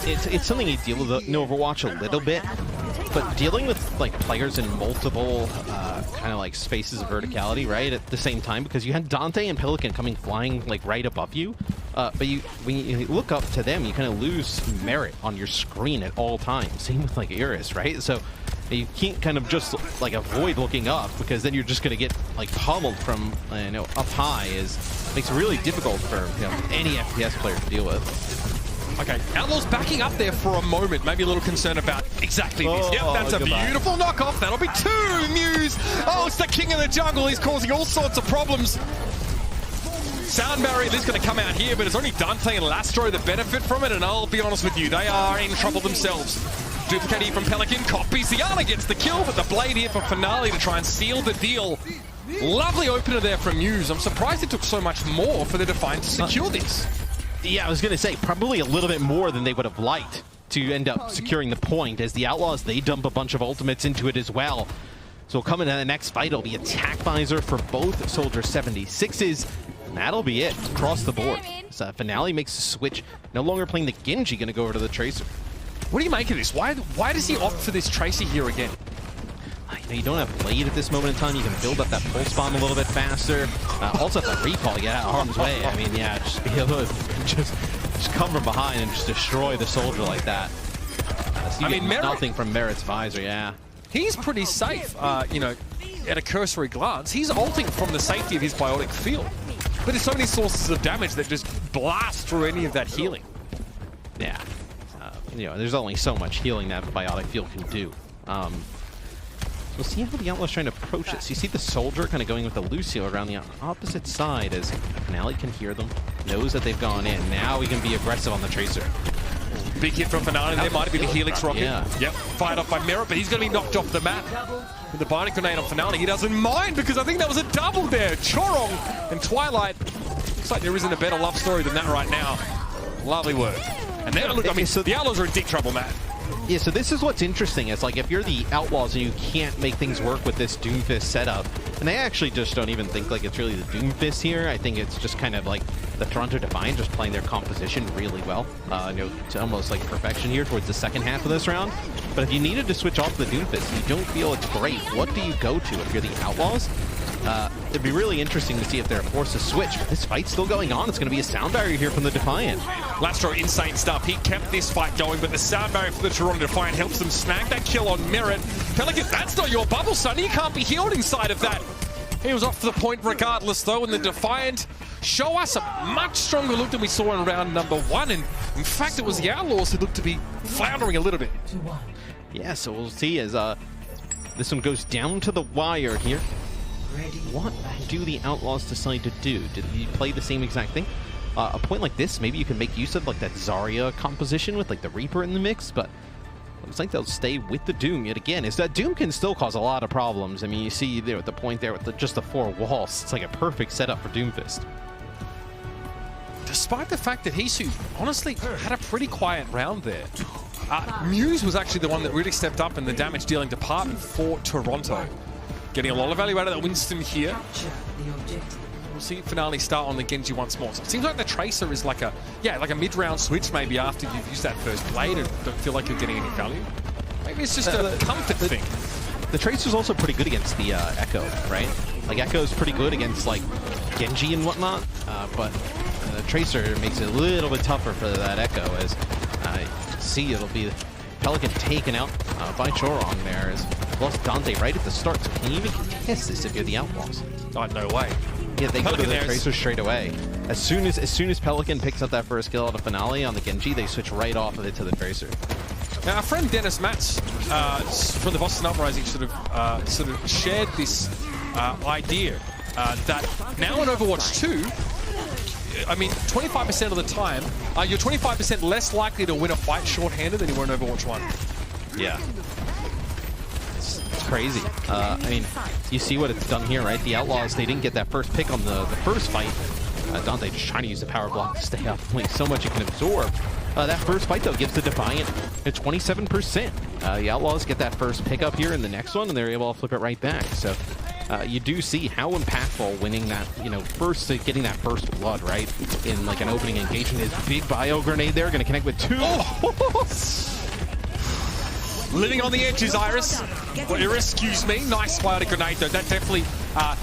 It's something you deal with in Overwatch a little bit, but dealing with like players in multiple kind of like spaces of verticality, right, at the same time, because you had Dante and Pelican coming flying like right above you. But when you look up to them, you kind of lose merit on your screen at all times. Same with like Iris, right? So you can't kind of just like avoid looking up, because then you're just going to get like pummeled from up high. Makes it really difficult for any FPS player to deal with. Okay, Outlaws backing up there for a moment. Maybe a little concerned about exactly this. Yep, that's a beautiful knockoff. That'll be 2 Muse. Oh, it's the king of the jungle. He's causing all sorts of problems. Sound barrier is going to come out here, but it's only Dante and Lastro that benefit from it, and I'll be honest with you, they are in trouble themselves. Duplicate here from Pelican, copies. Ziana gets the kill, but the blade here for Finale to try and seal the deal. Lovely opener there from Muse. I'm surprised it took so much more for the Defiant to secure this. Yeah, I was going to say, probably a little bit more than they would have liked to end up securing the point, as the Outlaws, they dump a bunch of ultimates into it as well. So coming to the next fight, it'll be attack visor for both Soldier 76s. And that'll be it across the board. So Finale makes a switch. No longer playing the Genji, going to go over to the Tracer. What do you make of this? Why does he opt for this Tracer here again? You don't have Blade at this moment in time. You can build up that pulse bomb a little bit faster. Also, the recall, get out of harm's way. I mean, yeah, just be able to just come from behind and just destroy the soldier like that. So I mean, nothing from Merit's visor, yeah. He's pretty safe, at a cursory glance. He's ulting from the safety of his biotic field. But there's so many sources of damage that just blast through any of that healing. Yeah. There's only so much healing that biotic field can do. We'll see how the Outlaws trying to approach it. So you see the Soldier kind of going with the Lucio around the opposite side, as Finale can hear them, knows that they've gone in. Now he can be aggressive on the Tracer. Big hit from Finale there, might be the Helix rocket. Yeah. Yep, fired off by Merit, but he's going to be knocked off the map. With the Bionic Grenade on Finale, he doesn't mind, because I think that was a double there. Chorong and Twilight. Looks like there isn't a better love story than that right now. Lovely work. And then, look, I mean, so the Outlaws are in deep trouble, Matt. Yeah, so this is what's interesting. It's like if you're the Outlaws and you can't make things work with this Doomfist setup, and I actually just don't even think like it's really the Doomfist here. I think it's just kind of like the Toronto Defiant just playing their composition really well. To almost like perfection here towards the second half of this round. But if you needed to switch off the Doomfist, you don't feel it's great. What do you go to if you're the Outlaws? It'd be really interesting to see if they're forced to switch. But this fight's still going on. It's going to be a sound barrier here from the Defiant. Lastro, insane stuff. He kept this fight going, but the sound barrier for the Toronto Defiant helps them snag that kill on Merit. Pelican, that's not your bubble, son. You can't be healed inside of that. He was off the point regardless, though, and the Defiant show us a much stronger look than we saw in round number 1. And in fact, it was the Outlaws who looked to be floundering a little bit. Yeah, so we'll see as this one goes down to the wire here. What do the Outlaws decide to do? Did he play the same exact thing? A point like this, maybe you can make use of like that Zarya composition with like the Reaper in the mix, but looks like they'll stay with the Doom yet again. Is that Doom can still cause a lot of problems. I mean, you see there at the point there with just the 4 walls. It's like a perfect setup for Doomfist. Despite the fact that Hisu honestly had a pretty quiet round there. Muse was actually the one that really stepped up in the damage dealing department for Toronto. Getting a lot of value out of that Winston here. We'll see Finale start on the Genji once more. So it seems like the Tracer is like a mid-round switch maybe after you've used that first blade and don't feel like you're getting any value. Maybe it's just a comfort thing. The Tracer's also pretty good against the Echo, right? Like Echo's pretty good against like Genji and whatnot, but the Tracer makes it a little bit tougher for that Echo, as see it'll be Pelican taken out by Chorong there, as lost Dante right at the start. So can you even contest this if you're the Outlaws? Oh, no way. Yeah, they go to the Tracer straight away. As soon as Pelican picks up that first kill out of Finale on the Genji, they switch right off of it to the Tracer. Now, our friend Dennis Matz from the Boston Uprising sort of shared this idea that now in Overwatch 2, I mean, 25% of the time, you're 25% less likely to win a fight short-handed than you were in Overwatch 1. Yeah. It's crazy. I mean, you see what it's done here, right? The Outlaws, they didn't get that first pick on the first fight. Dante just trying to use the power block to stay up. Like, so much you can absorb. That first fight, though, gives the Defiant a 27%. The Outlaws get that first pick up here in the next one, and they're able to flip it right back. So you do see how impactful winning that, first, getting that first blood, right, in like an opening engagement. His big bio grenade there, going to connect with 2. Oh! Living on the edges, Iris. Or excuse me. Nice Twilight grenade, though. That definitely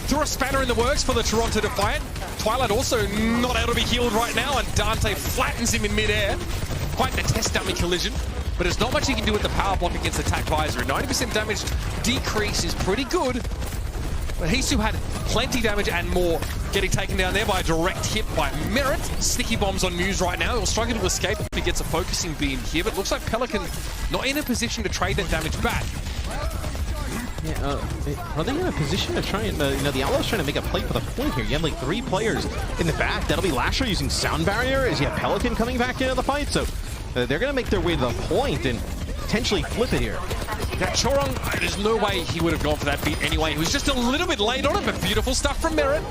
threw a spanner in the works for the Toronto Defiant. Twilight also not able to be healed right now, and Dante flattens him in midair. Quite the test dummy collision. But there's not much he can do with the power block against Attack Visor. 90% damage decrease is pretty good. But Hisu had plenty damage and more, getting taken down there by a direct hit by Merit. Sticky bombs on Muse right now. He'll struggle to escape if he gets a focusing beam here, but looks like Pelican not in a position to trade that damage back. Yeah, are they in a position to try and, the Outlaws trying to make a play for the point here? You have like 3 players in the back. That'll be Lasher using Sound Barrier as you have Pelican coming back into the fight. So they're going to make their way to the point and potentially flip it here. Now, Chorong, there's no way he would have gone for that beat anyway. He was just a little bit late on it, but beautiful stuff from Merit.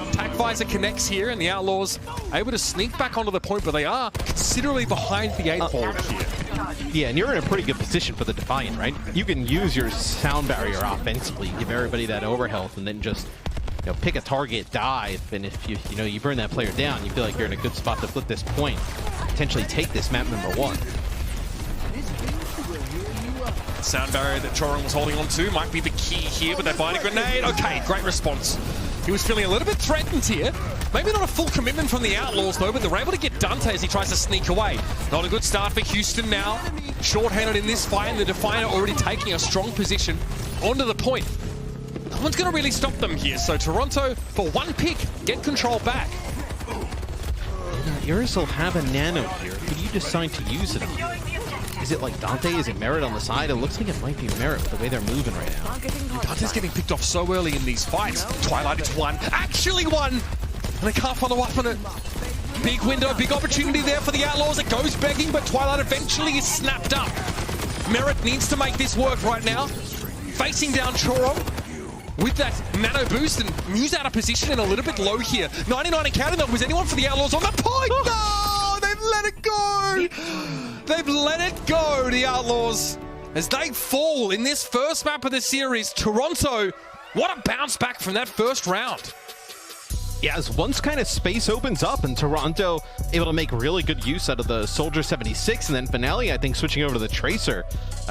Attack Visor connects here, and the Outlaws able to sneak back onto the point, but they are considerably behind the 8 ball here. Yeah, and you're in a pretty good position for the Defiant, right? You can use your Sound Barrier offensively, give everybody that overhealth, and then just pick a target, dive, and if you burn that player down, you feel like you're in a good spot to flip this point, potentially take this map number 1. Sound Barrier that Chorong was holding on to might be the key here with that binding grenade. Okay, great response. He was feeling a little bit threatened here. Maybe not a full commitment from the Outlaws though, but they're able to get Dante as he tries to sneak away. Not a good start for Houston now. Short-handed in this fight, and the Defiant already taking a strong position onto the point. No one's going to really stop them here, so Toronto, for 1 pick, get control back. Iris will have a nano here. Could you decide to use it on? Is it like Dante? Is it Merit on the side? It looks like it might be Merit with the way they're moving right now. Dante's getting picked off so early in these fights. Twilight is one. Actually won! And they can't follow up on it. Big window, big opportunity there for the Outlaws. It goes begging, but Twilight eventually is snapped up. Merit needs to make this work right now. Facing down Chorong with that nano boost, and Muse out of position and a little bit low here. 99 and counting. Was anyone for the Outlaws on the point? No! They've let it go! They've let it go, the Outlaws, as they fall in this first map of the series. Toronto, what a bounce back from that first round. Yeah, as once kind of space opens up and Toronto able to make really good use out of the Soldier 76, and then Finale, I think, switching over to the Tracer,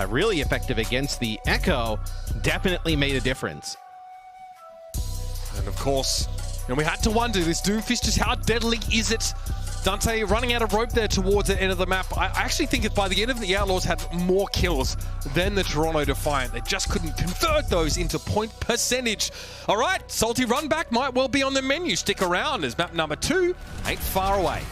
really effective against the Echo, definitely made a difference. And of course, we had to wonder, this Doomfist, just how deadly is it? Dante running out of rope there towards the end of the map. I actually think that by the end of the Outlaws had more kills than the Toronto Defiant. They just couldn't convert those into point percentage. All right, Salty Run Back might well be on the menu. Stick around as map number 2 ain't far away.